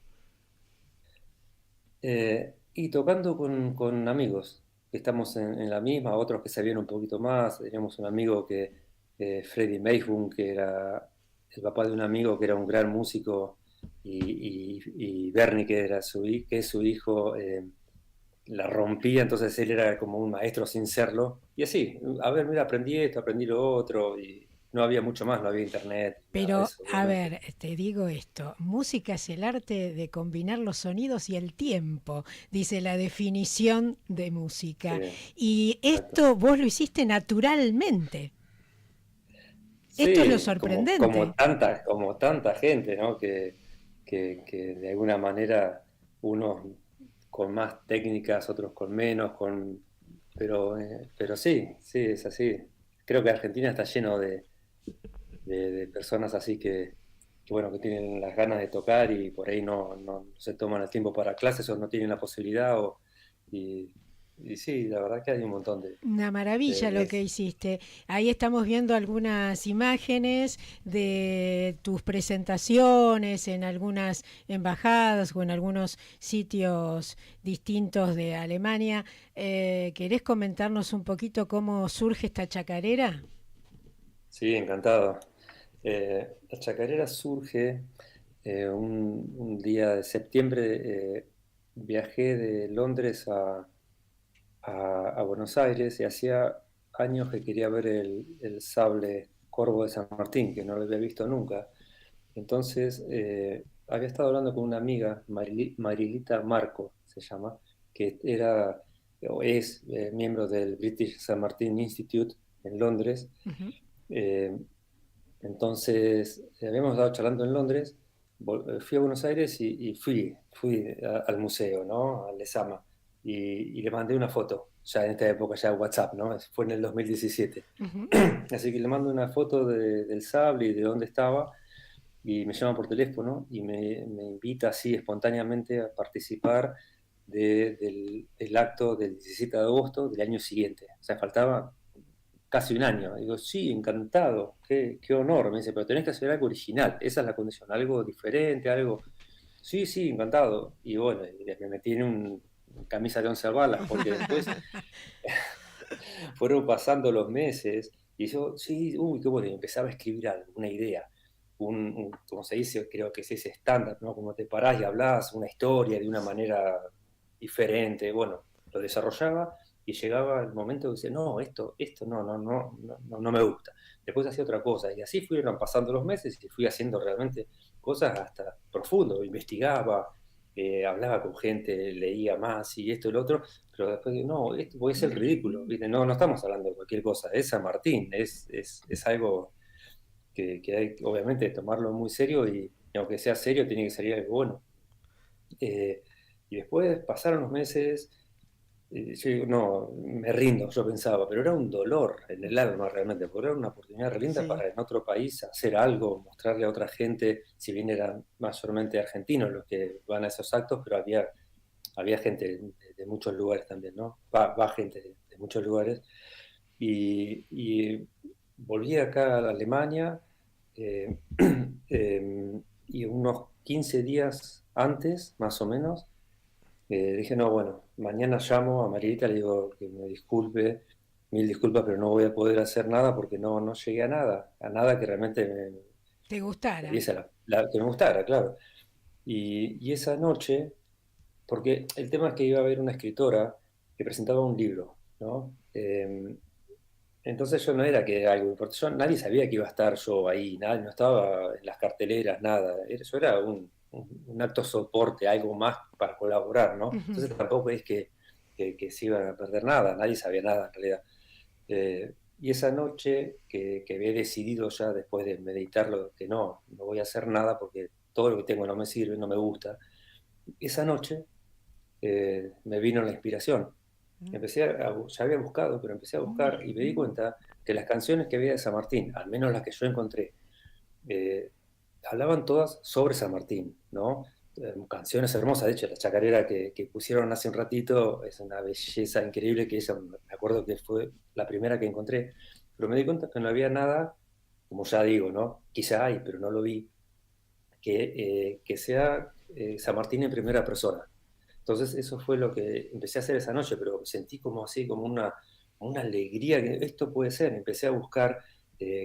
Y tocando con amigos, que estamos en la misma, otros que sabían un poquito más. Teníamos un amigo Freddy Mayhun, que era el papá de un amigo que era un gran músico, y Bernie, que es su hijo, la rompía, entonces él era como un maestro sin serlo. Y así, a ver, mira, aprendí esto, aprendí lo otro, y no había mucho más, no había internet, nada de Pero, eso, a obviamente. ver, te digo esto, música es el arte de combinar los sonidos y el tiempo, dice la definición de música. Sí, Y exacto. esto vos lo hiciste naturalmente. Esto es lo Sí, sorprendente. como tanta gente, ¿no? Que de alguna manera unos con más técnicas, otros con menos, pero sí, sí, es así. Creo que Argentina está lleno de personas así bueno, que tienen las ganas de tocar y por ahí no se toman el tiempo para clases o no tienen la posibilidad. Y, y sí, la verdad que hay un montón Una maravilla lo de- que hiciste. Ahí estamos viendo algunas imágenes de tus presentaciones en algunas embajadas o en algunos sitios distintos de Alemania. ¿Querés comentarnos un poquito cómo surge esta chacarera? Sí, encantado. La chacarera surge un día de septiembre. Viajé de Londres a Buenos Aires y hacía años que quería ver el sable corvo de San Martín, que no lo había visto nunca. Entonces, había estado hablando con una amiga, Marilita Marco se llama, que era o es miembro del British San Martin Institute en Londres. Ujú. Eh, entonces, habíamos estado charlando en Londres, fui a Buenos Aires y fui al museo, ¿no? Al Lesama, y le mandé una foto, ya en esta época ya WhatsApp, ¿no? Fue en el 2017. Ujú. Así que le mando una foto del sable y de dónde estaba, y me llama por teléfono y me invita así espontáneamente a participar del acto del 17 de agosto del año siguiente. O sea, faltaba casi un año. Digo, sí, encantado, qué honor. Me dice, pero tenés que hacer algo original, esa es la condición, algo diferente, algo... Sí, sí, encantado. Y bueno, me metí en un camisa de 11 balas, porque después fueron pasando los meses y yo, sí, uy, qué bueno, y empezaba a escribir algo, una idea, como se dice, creo que es ese estándar, ¿no? Como te parás y hablás una historia de una manera diferente, bueno, lo desarrollaba y llegaba el momento que decía, no, esto no me gusta. Después hacía otra cosa y así fueron pasando los meses y fui haciendo realmente cosas hasta profundo, investigaba, hablaba con gente, leía más y esto y lo otro, pero después digo, no, esto puede ser ridículo, ¿viste? No estamos hablando de cualquier cosa, es San Martín, es algo que hay que obviamente tomarlo muy serio y aunque sea serio tiene que salir algo bueno. Y después pasaron los meses, yo digo, no, me rindo, yo pensaba, pero era un dolor en el alma realmente, porque era una oportunidad re linda para en otro país hacer algo, mostrarle a otra gente, si bien eran mayormente argentinos los que van a esos actos, pero había gente de muchos lugares también, ¿no? Va gente de muchos lugares. Y volví acá a Alemania y unos 15 días antes, más o menos, dije, no, bueno, mañana llamo a Marielita, le digo que me disculpe, mil disculpas, pero no voy a poder hacer nada porque no llegué a nada que realmente ¿Te gustara? Que me gustara, claro. Y esa noche, porque el tema es que iba a haber una escritora que presentaba un libro, ¿no? Entonces yo no era que algo importante, nadie sabía que iba a estar yo ahí, no estaba en las carteleras, nada, eso era un acto soporte, algo más para colaborar, ¿no? Entonces tampoco es que se iban a perder nada, nadie sabía nada en realidad. Y esa noche que había decidido ya después de meditarlo que no voy a hacer nada porque todo lo que tengo no me sirve, no me gusta, esa noche me vino la inspiración. Ya había buscado, pero empecé a buscar y me di cuenta que las canciones que había de San Martín, al menos las que yo encontré, hablaban todas sobre San Martín, ¿no? Canciones hermosas, de hecho la chacarera que pusieron hace un ratito es una belleza increíble, que esa me acuerdo que fue la primera que encontré, pero me di cuenta que no había nada, como ya digo, ¿no? Quizá hay, pero no lo vi, que sea San Martín en primera persona. Entonces eso fue lo que empecé a hacer esa noche, pero sentí como así, como una alegría, que esto puede ser. Empecé a buscar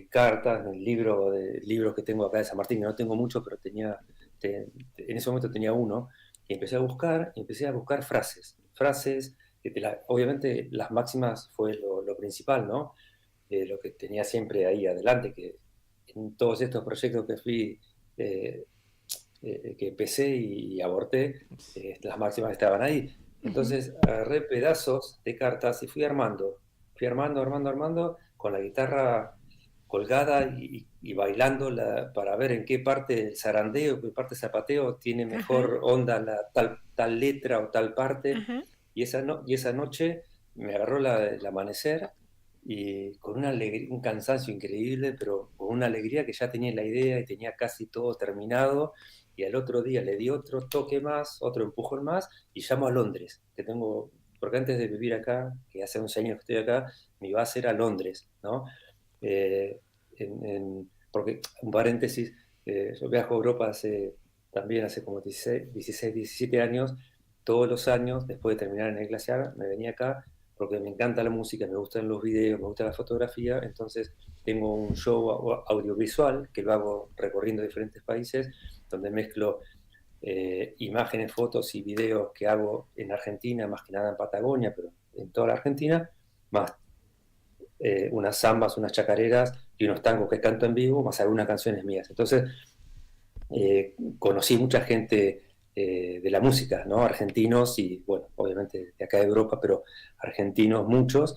cartas en libros que tengo acá de San Martín, que no tengo mucho, pero en ese momento tenía uno, y empecé a buscar frases, que obviamente las máximas fue lo principal, ¿no? Lo que tenía siempre ahí adelante, que en todos estos proyectos que fui... que empecé y aborté, las máximas estaban ahí. Entonces agarré pedazos de cartas y fui armando con la guitarra colgada y bailando para ver en qué parte el zarandeo, qué parte el zapateo tiene mejor onda tal letra o tal parte. Y esa noche me agarró el amanecer y con un cansancio increíble, pero con una alegría que ya tenía la idea y tenía casi todo terminado. Y al otro día le di otro toque más, otro empujón más, y llamo a Londres, porque antes de vivir acá, que hace 11 años que estoy acá, mi base era Londres, ¿no? Porque, un paréntesis, yo viajo a Europa también hace como 16, 17 años, todos los años, después de terminar en el Glaciar, me venía acá, porque me encanta la música, me gustan los videos, me gusta la fotografía, entonces tengo un show audiovisual que lo hago recorriendo diferentes países, donde mezclo imágenes, fotos y videos que hago en Argentina, más que nada en Patagonia, pero en toda la Argentina, más unas zambas, unas chacareras y unos tangos que canto en vivo, más algunas canciones mías. Entonces, conocí mucha gente de la música, ¿no? Argentinos y, bueno, obviamente de acá de Europa, pero argentinos muchos.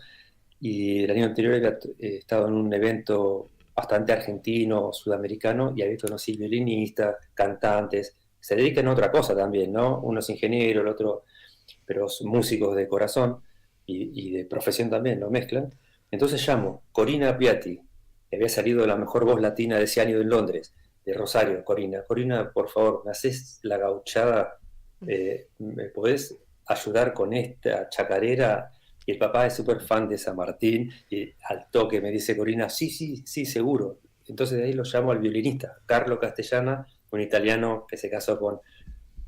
Y el año anterior había estado en un evento bastante argentino, sudamericano, y ahí conocí violinistas, cantantes, se dedican a otra cosa también, ¿no? Uno es ingeniero, el otro, pero son músicos de corazón y de profesión también, lo mezclan. Entonces llamo Corina Piatti, que había salido la mejor voz latina de ese año en Londres, de Rosario. Corina, por favor, me haces la gauchada, ¿me podés ayudar con esta chacarera Y el papá es súper fan de San Martín, y al toque me dice Corina, sí, seguro. Entonces de ahí lo llamo al violinista, Carlo Castellana, un italiano que se casó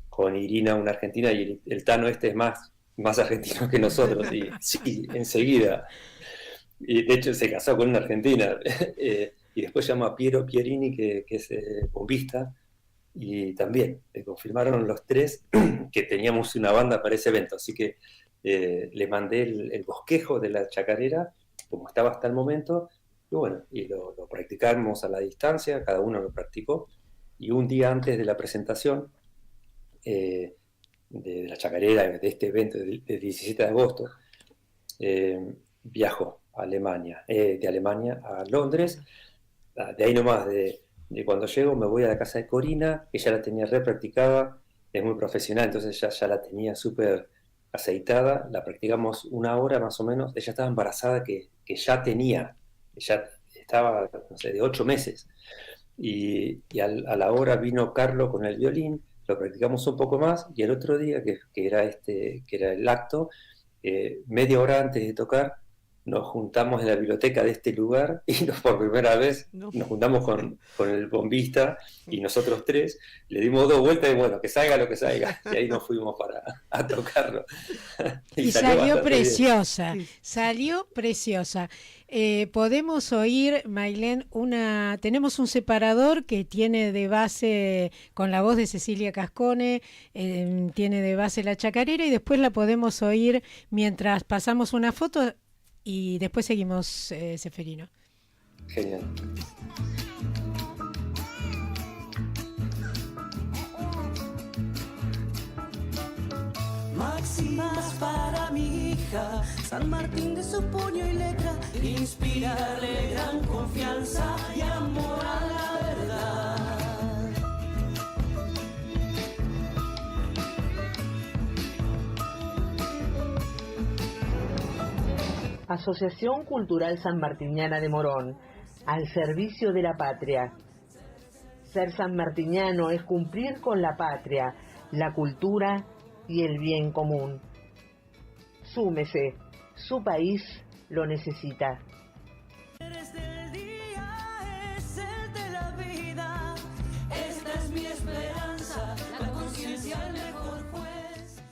con Irina, una argentina, y el Tano es más argentino que nosotros, y sí, enseguida. Y de hecho se casó con una argentina. Y después llamo a Piero Pierini, que es bombista, y también le confirmaron los tres que teníamos una banda para ese evento. Así que le mandé el bosquejo de la chacarera, como estaba hasta el momento, y bueno, y lo practicamos a la distancia, cada uno lo practicó, y un día antes de la presentación de la chacarera, de este evento del 17 de agosto, viajo a Alemania, de Alemania a Londres. De ahí nomás, de cuando llego me voy a la casa de Corina, que ya la tenía repracticada, es muy profesional, entonces ya la tenía súper aceitada, la practicamos 1 hora más o menos. Ella estaba embarazada, que ya estaba, no sé, de 8 meses, y a la hora vino Carlo con el violín, lo practicamos un poco más, y el otro día, que era el acto, media hora antes de tocar, nos juntamos en la biblioteca de este lugar, y por primera vez nos juntamos con el bombista, y nosotros tres le dimos 2 vueltas, y bueno, que salga lo que salga, y ahí nos fuimos a tocarlo. Y salió preciosa, salió preciosa. Podemos oír, Maylén, tenemos un separador que tiene de base, con la voz de Cecilia Cascone, tiene de base la chacarera, y después la podemos oír mientras pasamos una foto, y después seguimos, Seferino. Genial. Máximas para mi hija, San Martín de su puño y letra, inspirarle gran confianza y amor a la verdad. Asociación Cultural Sanmartiniana de Morón, al servicio de la patria. Ser sanmartiniano es cumplir con la patria, la cultura y el bien común. Súmese, su país lo necesita. Eres del día, es el de la vida, esta es mi esperanza, la conciencia el mejor juez.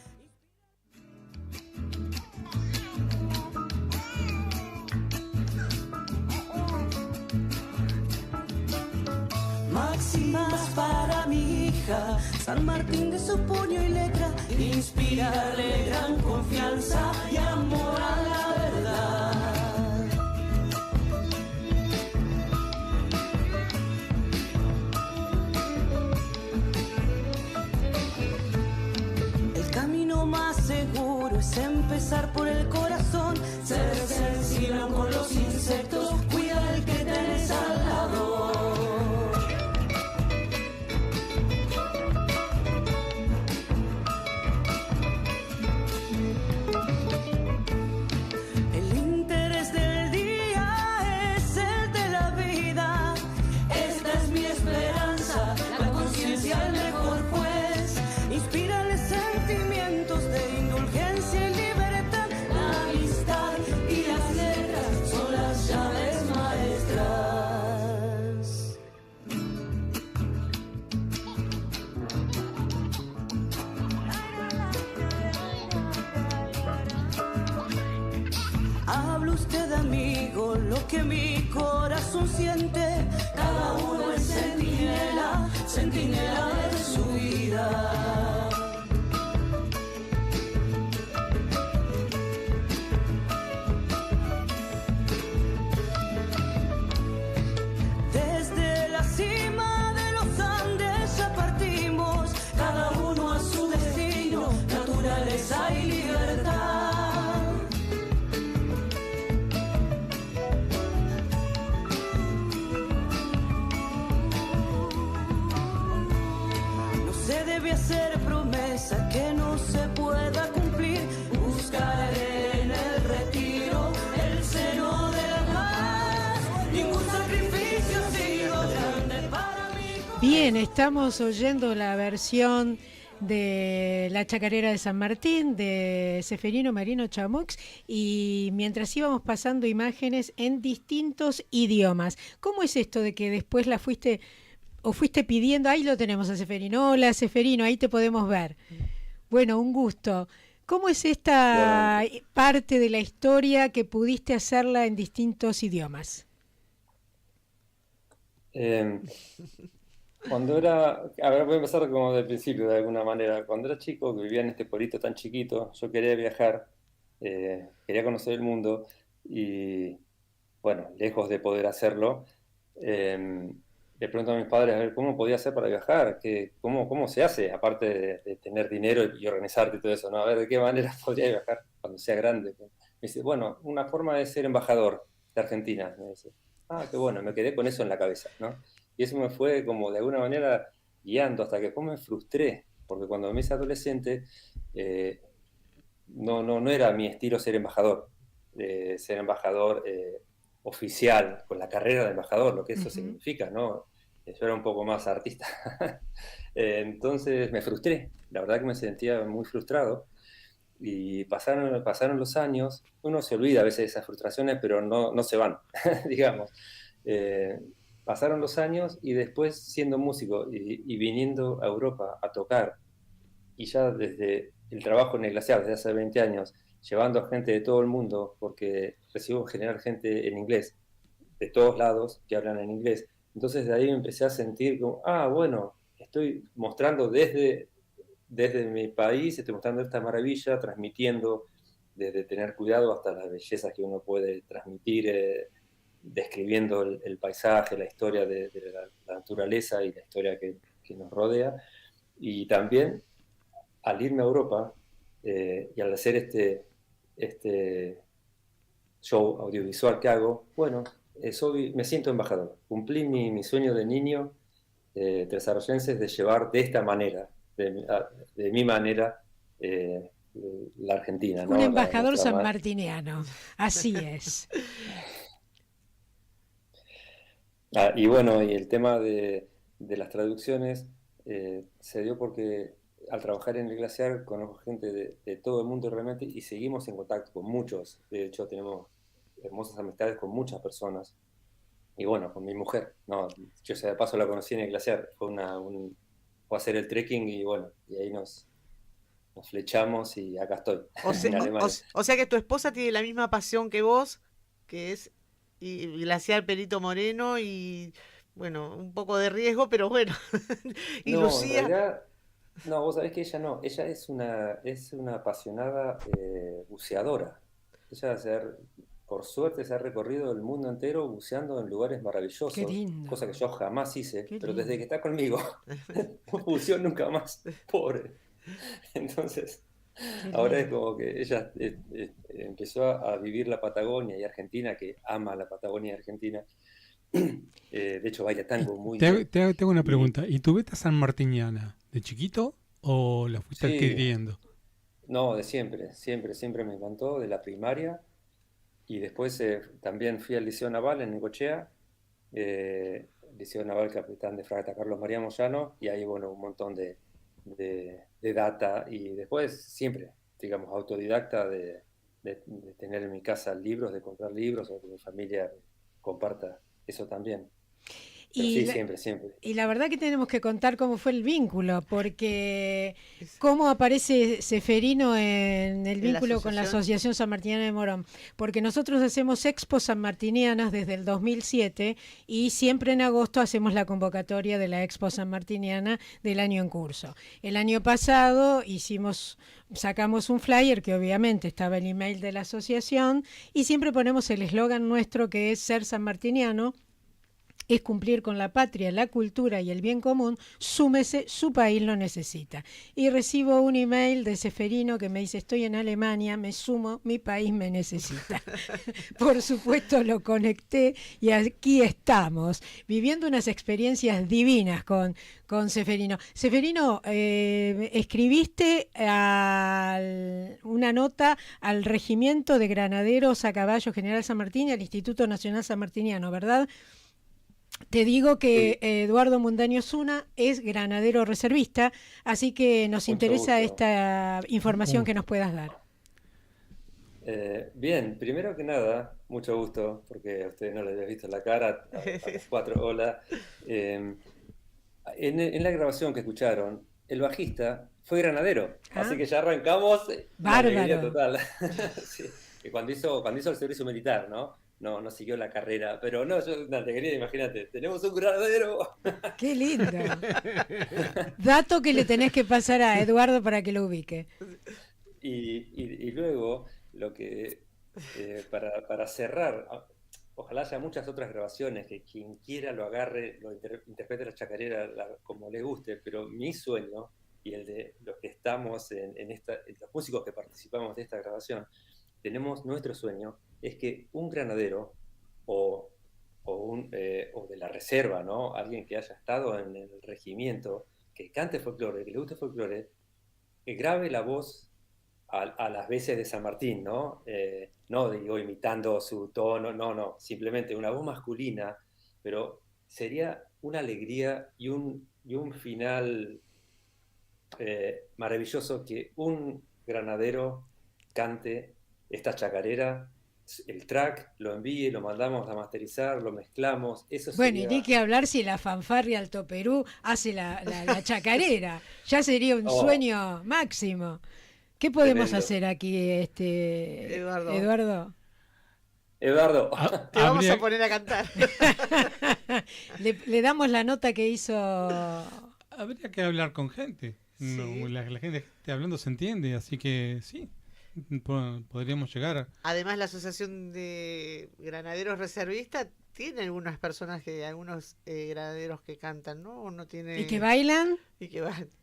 Máximas para mi hija, San Martín de su puño y letra, inspirarle gran confianza y amor a la verdad. El camino más seguro es empezar por el corazón, ser sensible con los insectos, cuida el que tenés al lado. Lo que mi corazón siente, cada uno es centinela, centinela de su vida. Desde la cima de los Andes ya partimos, cada uno a su destino, naturaleza y libertad. Hacer promesa que no se pueda cumplir, buscar en el retiro el seno de la paz, ningún sacrificio ha sido grande para mí. Bien, estamos oyendo la versión de la chacarera de San Martín, de Ceferino Marino Chamux, y mientras íbamos pasando imágenes en distintos idiomas. ¿Cómo es esto de que después la fuiste pidiendo? Ahí lo tenemos a Ceferino. Hola Ceferino, ahí te podemos ver. Bueno, un gusto. ¿Cómo es esta parte de la historia que pudiste hacerla en distintos idiomas? Cuando era, a ver, voy a empezar como del principio de alguna manera. Cuando era chico, que vivía en este pueblito tan chiquito, yo quería viajar, quería conocer el mundo y, bueno, lejos de poder hacerlo, le pregunto a mis padres a ver cómo podía hacer para viajar, cómo se hace, aparte de tener dinero y organizarte y todo eso, ¿no? A ver de qué manera podría viajar cuando sea grande. Me dice, bueno, una forma es ser embajador de Argentina. Me dice, qué bueno, me quedé con eso en la cabeza, ¿no? Y eso me fue como de alguna manera guiando hasta que después me frustré, porque cuando me hice adolescente no era mi estilo ser embajador oficial, con la carrera de embajador, lo que eso significa, ¿no? Yo era un poco más artista. Entonces me frustré, la verdad que me sentía muy frustrado. Y pasaron los años, uno se olvida a veces de esas frustraciones, pero no se van, digamos. Pasaron los años y después siendo músico y viniendo a Europa a tocar, y ya desde el trabajo en el Glaciar, desde hace 20 años, llevando a gente de todo el mundo, porque recibo en general gente en inglés, de todos lados, que hablan en inglés. Entonces de ahí me empecé a sentir como, bueno, estoy mostrando desde mi país, estoy mostrando esta maravilla, transmitiendo desde tener cuidado hasta las bellezas que uno puede transmitir, describiendo el paisaje, la historia de la naturaleza y la historia que nos rodea. Y también, al irme a Europa y al hacer este show audiovisual que hago, bueno, me siento embajador. Cumplí mi sueño de niño tresarroyense de llevar de esta manera, de mi manera, la Argentina, ¿no? Un embajador sanmartiniano, así es. Y bueno, y el tema de las traducciones se dio porque al trabajar en el Glaciar conozco gente de todo el mundo realmente, y seguimos en contacto con muchos. De hecho, tenemos hermosas amistades con muchas personas. Y bueno, con mi mujer, no, yo de paso la conocí en el Glaciar, fue a hacer el trekking y bueno, y ahí nos flechamos y acá estoy. O sea que tu esposa tiene la misma pasión que vos, que es Glaciar Perito Moreno, y bueno, un poco de riesgo, pero bueno. Y no, Lucía... en realidad, no, vos sabés que ella no, ella es una apasionada buceadora. Ella por suerte se ha recorrido el mundo entero buceando en lugares maravillosos, cosa que yo jamás hice, pero desde que está conmigo no buceó nunca más, pobre. Entonces, ahora es como que ella empezó a vivir la Patagonia y Argentina, que ama la Patagonia y Argentina. De hecho, baila tango muy bien. Te hago una pregunta. ¿Y tu beta sanmartiniana de chiquito o la fuiste adquiriendo? No, de siempre me encantó, de la primaria. Y después también fui al Liceo Naval en Necochea, Liceo Naval Capitán de Fragata Carlos María Moyano, y ahí, bueno, un montón de data. Y después siempre, digamos, autodidacta de tener en mi casa libros, de comprar libros, o que mi familia comparta eso también. Y siempre. Y la verdad que tenemos que contar cómo fue el vínculo, porque cómo aparece Ceferino en el vínculo con la Asociación Sanmartiniana de Morón. Porque nosotros hacemos expos sanmartinianas desde el 2007 y siempre en agosto hacemos la convocatoria de la Expo Sanmartiniana del año en curso. El año pasado sacamos un flyer que obviamente estaba el email de la asociación, y siempre ponemos el eslogan nuestro, que es ser sanmartiniano es cumplir con la patria, la cultura y el bien común. Súmese, su país lo necesita. Y recibo un email de Ceferino que me dice: estoy en Alemania, me sumo, mi país me necesita. Por supuesto lo conecté y aquí estamos, viviendo unas experiencias divinas con Ceferino. Ceferino, escribiste una nota al Regimiento de Granaderos a Caballo General San Martín y al Instituto Nacional Sanmartiniano, ¿verdad? Te digo que Eduardo Mundaño Zuna es granadero reservista, así que nos interesa esta información que nos puedas dar. Bien, primero que nada, mucho gusto, porque a ustedes no les había visto la cara, a los cuatro, hola. En la grabación que escucharon, el bajista fue granadero, así que ya arrancamos la alegría total. Sí, que cuando hizo el servicio militar, no siguió la carrera, pero no, yo una alegría, imagínate, tenemos un granadero. ¡Qué lindo! Dato que le tenés que pasar a Eduardo para que lo ubique. Y luego, lo que para cerrar, ojalá haya muchas otras grabaciones, que quien quiera lo agarre, lo interprete la chacarera como le guste, pero mi sueño y el de los que estamos los músicos que participamos de esta grabación, tenemos nuestro sueño, es que un granadero o de la reserva, alguien que haya estado en el regimiento, que cante folclore, que le guste folclore, que grabe la voz a las veces de San Martín, no digo imitando su tono, no, simplemente una voz masculina, pero sería una alegría y un final maravilloso que un granadero cante esta chacarera, el track, lo envíe, lo mandamos a masterizar, lo mezclamos. Eso bueno, sería... y ni que hablar si la fanfarria Alto Perú hace la chacarera, ya sería un sueño máximo. ¿Qué podemos hacer aquí, Eduardo? Te vamos a poner a cantar. Le damos la nota que hizo. Habría que hablar con gente. Sí. No, la gente hablando se entiende, así que sí, podríamos llegar. Además, la Asociación de Granaderos Reservistas tiene algunas personas algunos granaderos que cantan, ¿no? No tiene... ¿Y que bailan?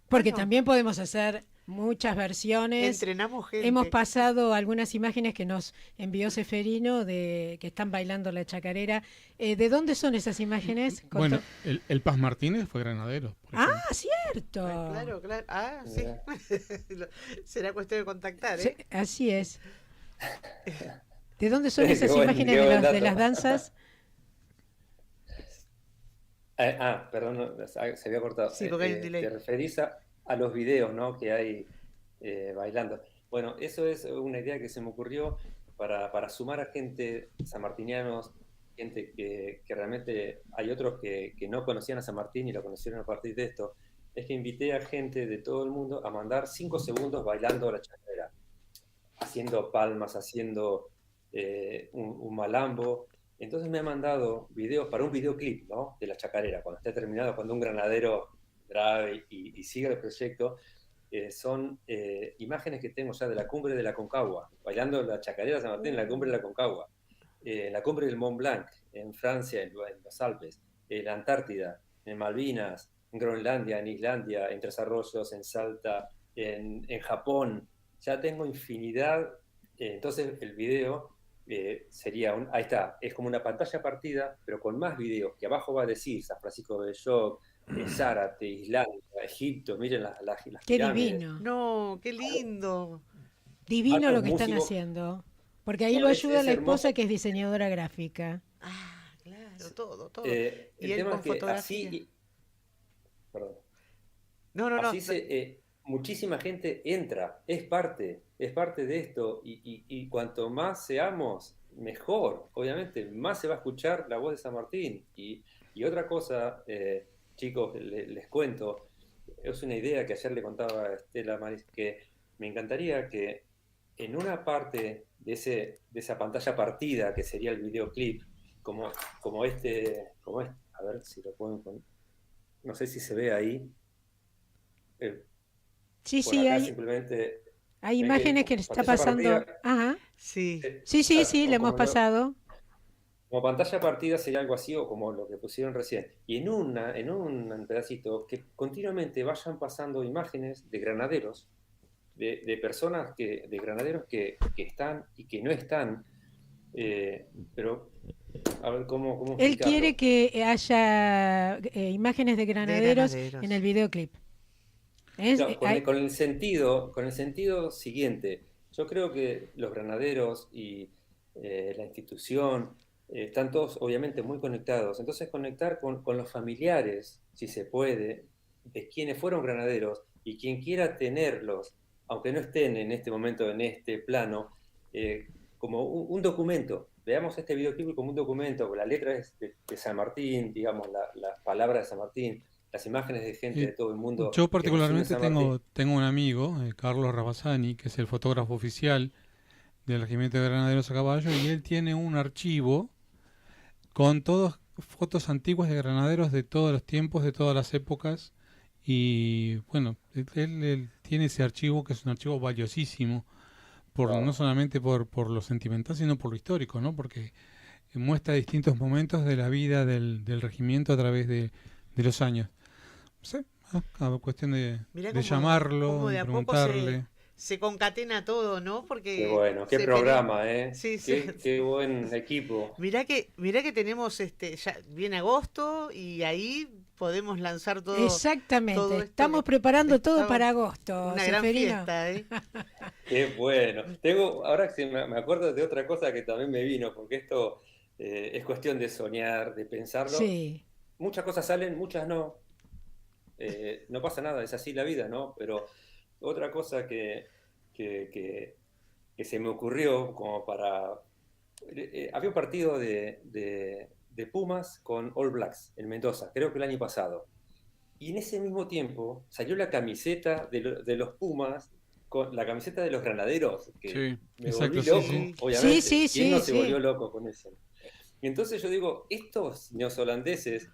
Porque también podemos hacer muchas versiones. Entrenamos gente. Hemos pasado algunas imágenes que nos envió Seferino de que están bailando la chacarera. ¿De dónde son esas imágenes? Bueno, el Paz Martínez fue granadero. Cierto. Claro. Sí. Será cuestión de contactar, Sí, así es. ¿De dónde son esas imágenes de las danzas? Perdón, se había cortado. Sí, porque hay un delay. Te referís a los videos, que hay bailando. Bueno, eso es una idea que se me ocurrió para sumar a gente sanmartinianos, gente que realmente hay otros que no conocían a San Martín y lo conocieron a partir de esto. Es que invité a gente de todo el mundo a mandar 5 segundos bailando la chacarera, haciendo palmas, haciendo un malambo. Entonces me han mandado videos para un videoclip, de la chacarera, cuando esté terminado, cuando un granadero grabe y siga el proyecto. Son imágenes que tengo ya de la cumbre de la Concagua, bailando la chacarera San Martín en la cumbre de la Concagua, la cumbre del Mont Blanc, en Francia, en los Alpes, la Antártida, en Malvinas, en Groenlandia, en Islandia, en Tres Arroyos, en Salta, en Japón. Ya tengo infinidad. Entonces el video sería, ahí está, es como una pantalla partida, pero con más videos, que abajo va a decir San Francisco de Belloc, Zárate, Islandia, Egipto, miren las qué pirámides. Divino. No, qué lindo. Divino lo que están haciendo. Porque ahí lo ayuda la esposa que es diseñadora gráfica. Claro, todo. El y él tema con es que fotografía. Perdón. No. Así muchísima gente entra, es parte de esto, y cuanto más seamos, mejor. Obviamente, más se va a escuchar la voz de San Martín. Y otra cosa, chicos, les cuento, es una idea que ayer le contaba a Estela Maris, que me encantaría que en una parte de esa pantalla partida, que sería el videoclip, como este, a ver si lo pueden poner, no sé si se ve ahí. Sí, hay imágenes que está pasando. Partida, ajá. Sí, le hemos pasado. Como pantalla partida sería algo así, o como lo que pusieron recién. Y en un pedacito que continuamente vayan pasando imágenes de granaderos, de personas de granaderos que están y que no están, pero a ver cómo Él quiere que haya imágenes de granaderos en el videoclip. Con el sentido siguiente. Yo creo que los granaderos y la institución están todos obviamente muy conectados. Entonces conectar con los familiares, si se puede, de quienes fueron granaderos y quien quiera tenerlos, aunque no estén en este momento en este plano, como un documento. Veamos este videoclip como un documento, la letra es de San Martín, digamos, las palabras de San Martín, las imágenes de gente de todo el mundo. Yo particularmente tengo un amigo, Carlos Rabasani, que es el fotógrafo oficial del Regimiento de Granaderos a Caballo, y él tiene un archivo con todas fotos antiguas de granaderos de todos los tiempos, de todas las épocas, y bueno, él tiene ese archivo que es un archivo valiosísimo, no solamente por lo sentimental, sino por lo histórico, ¿no? Porque muestra distintos momentos de la vida del regimiento a través de los años. No sé, cuestión de llamarlo, de preguntarle. Se concatena todo, ¿no? Porque qué bueno, qué programa, Sí, qué buen equipo. Mirá que tenemos ya viene agosto y ahí podemos lanzar todo. Exactamente, todo estamos preparando todo para agosto. Una gran fiesta, Qué bueno. Ahora que me acuerdo de otra cosa que también me vino, porque esto es cuestión de soñar, de pensarlo. Sí. Muchas cosas salen, muchas no. No pasa nada, es así la vida, ¿no? Pero otra cosa que se me ocurrió como para... había un partido de Pumas con All Blacks en Mendoza, creo que el año pasado. Y en ese mismo tiempo salió la camiseta de los Pumas con la camiseta de los granaderos, que me volví loco, obviamente. ¿Quién no se volvió loco con eso? Y entonces yo digo, estos neozelandeses,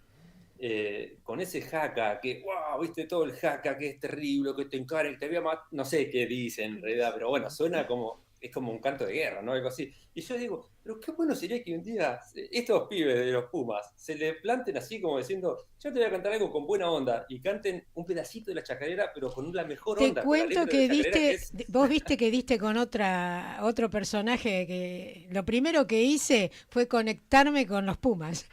con ese jaca, que wow, viste todo el jaca, que es terrible, que te encaren, que te voy a matar, no sé qué dicen en realidad, pero bueno, suena como, es como un canto de guerra, ¿no? Algo así. Y yo digo, pero qué bueno sería que un día estos pibes de los Pumas se le planten así como diciendo, yo te voy a cantar algo con buena onda, y canten un pedacito de la chacarera, pero con la mejor onda. Te cuento que vos viste que diste con otro personaje que lo primero que hice fue conectarme con los Pumas.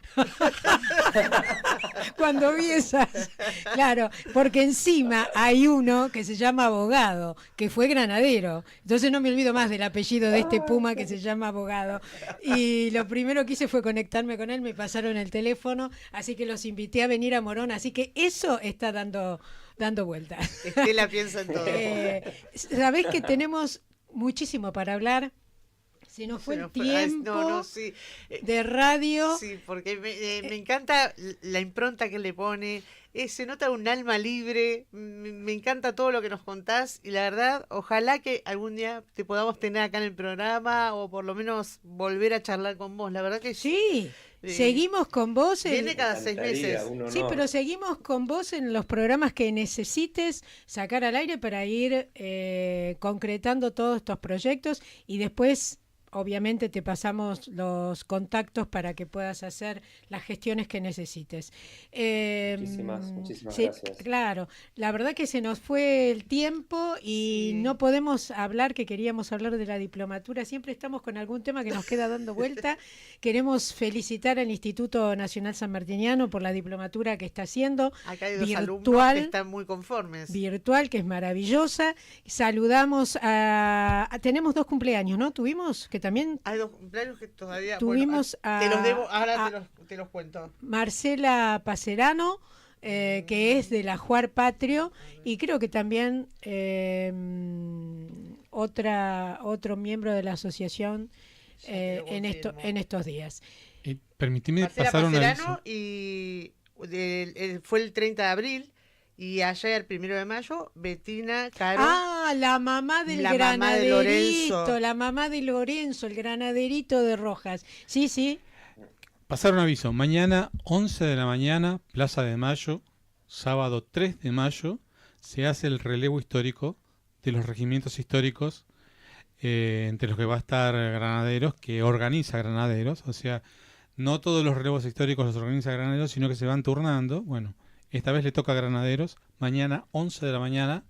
Cuando vi esas, claro, porque encima hay uno que se llama Abogado, que fue granadero, entonces no me olvido más del apellido de este Puma que se llama Abogado, y lo primero que hice fue conectarme con él, me pasaron el teléfono, así que los invité a venir a Morón, así que eso está dando vuelta. Estela piensa en todo. Sabés que tenemos muchísimo para hablar. Se nos fue el tiempo de radio. Sí, porque me encanta la impronta que le pone. Se nota un alma libre. Me encanta todo lo que nos contás. Y la verdad, ojalá que algún día te podamos tener acá en el programa o por lo menos volver a charlar con vos. La verdad que sí. Seguimos con vos. Viene cada 6 meses. Sí, pero seguimos con vos en los programas que necesites sacar al aire para ir concretando todos estos proyectos y después... Obviamente te pasamos los contactos para que puedas hacer las gestiones que necesites. Muchísimas gracias. Claro, la verdad que se nos fue el tiempo y no podemos hablar, que queríamos hablar de la diplomatura. Siempre estamos con algún tema que nos queda dando vuelta. Queremos felicitar al Instituto Nacional Sanmartiniano por la diplomatura que está haciendo. Acá hay dos alumnos que están muy conformes. Virtual, que es maravillosa. Saludamos tenemos 2 cumpleaños, ¿no? ¿Tuvimos? Que también hay 2 cumpleaños que todavía tuvimos te los debo, ahora te los cuento. Marcela Pacerano, que es de la Juar Patrio, y creo que también otro miembro de la asociación en estos días. Permitime Marcela pasar Pacerano y fue el 30 de abril. Y ayer, 1 de mayo, Betina Caro. La mamá del granaderito, la mamá de Lorenzo, el granaderito de Rojas. Sí. Pasar un aviso. Mañana, 11 de la mañana, Plaza de Mayo, sábado 3 de mayo, se hace el relevo histórico de los regimientos históricos, entre los que va a estar Granaderos, que organiza Granaderos. O sea, no todos los relevos históricos los organiza Granaderos, sino que se van turnando. Bueno, esta vez le toca a Granaderos, mañana 11 de la mañana,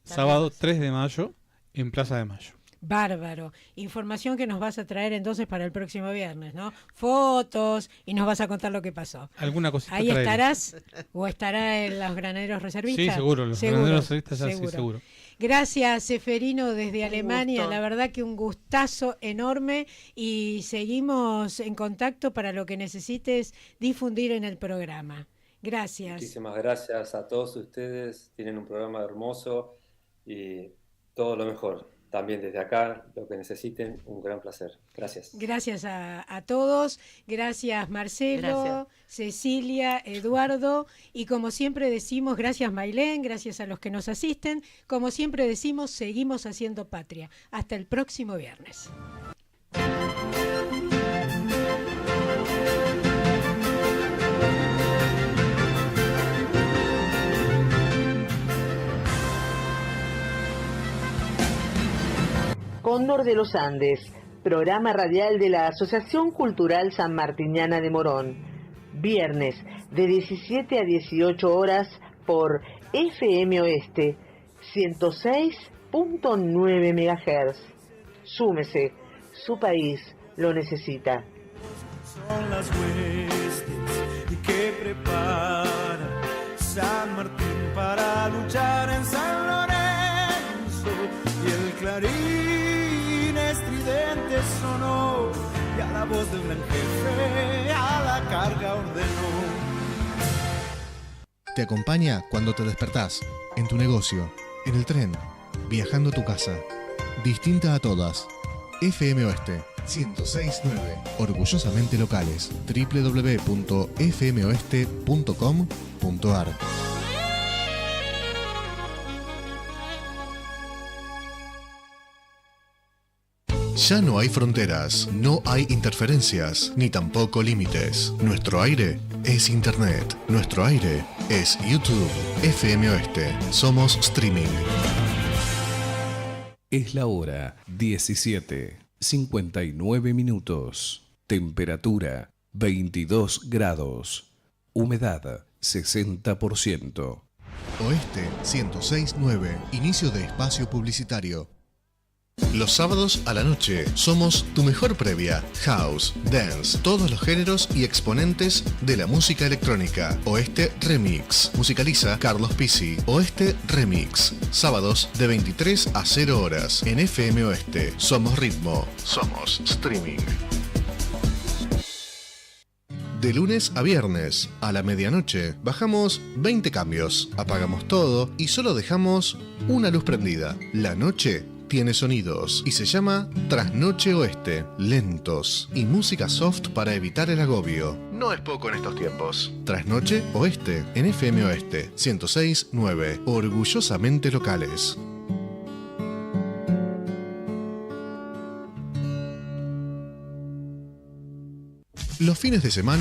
sábado 3 de mayo, en Plaza de Mayo. Bárbaro. Información que nos vas a traer entonces para el próximo viernes, ¿no? Fotos y nos vas a contar lo que pasó. Alguna cosita ¿Ahí traeré. estarás o estará en los graneros reservistas? Sí, seguro, los graneros reservistas ya sí, seguro. Gracias, Seferino, desde Alemania. gusto. La verdad que un gustazo enorme y seguimos en contacto para lo que necesites difundir en el programa. Gracias. Muchísimas gracias a todos ustedes. Tienen un programa hermoso y todo lo mejor. También desde acá, lo que necesiten, un gran placer. Gracias. Gracias a todos. Gracias, Marcelo, Gracias. Cecilia, Eduardo. Y como siempre decimos, gracias, Mailén, gracias a los que nos asisten. Como siempre decimos, seguimos haciendo patria. Hasta el próximo viernes. Cóndor de los Andes, programa radial de la Asociación Cultural Sanmartiniana de Morón. Viernes de 17 a 18 horas por FM Oeste 106.9 MHz. Súmese, su país lo necesita. Son las huestes que prepara San Martín para luchar en San Lorenzo, y el clarín estridente sonó, y a la voz del gran jefe a la carga ordenó. Te acompaña cuando te despertás, en tu negocio, en el tren, viajando a tu casa. Distinta a todas. FM Oeste 106.9. Orgullosamente locales. www.fmoeste.com.ar. Ya no hay fronteras, no hay interferencias, ni tampoco límites. Nuestro aire es Internet. Nuestro aire es YouTube. FM Oeste. Somos streaming. Es la hora 17:59 minutos. Temperatura 22 grados. Humedad 60%. Oeste 106.9. Inicio de espacio publicitario. Los sábados a la noche somos tu mejor previa. House, dance, todos los géneros y exponentes de la música electrónica. Oeste Remix. Musicaliza Carlos Pizzi. Oeste Remix. Sábados de 23 a 0 horas en FM Oeste. Somos ritmo. Somos streaming. De lunes a viernes, a la medianoche, bajamos 20 cambios, apagamos todo y solo dejamos una luz prendida. La noche tiene sonidos y se llama Trasnoche Oeste, lentos y música soft para evitar el agobio. No es poco en estos tiempos. Trasnoche Oeste, en FM Oeste 106.9, orgullosamente locales. Los fines de semana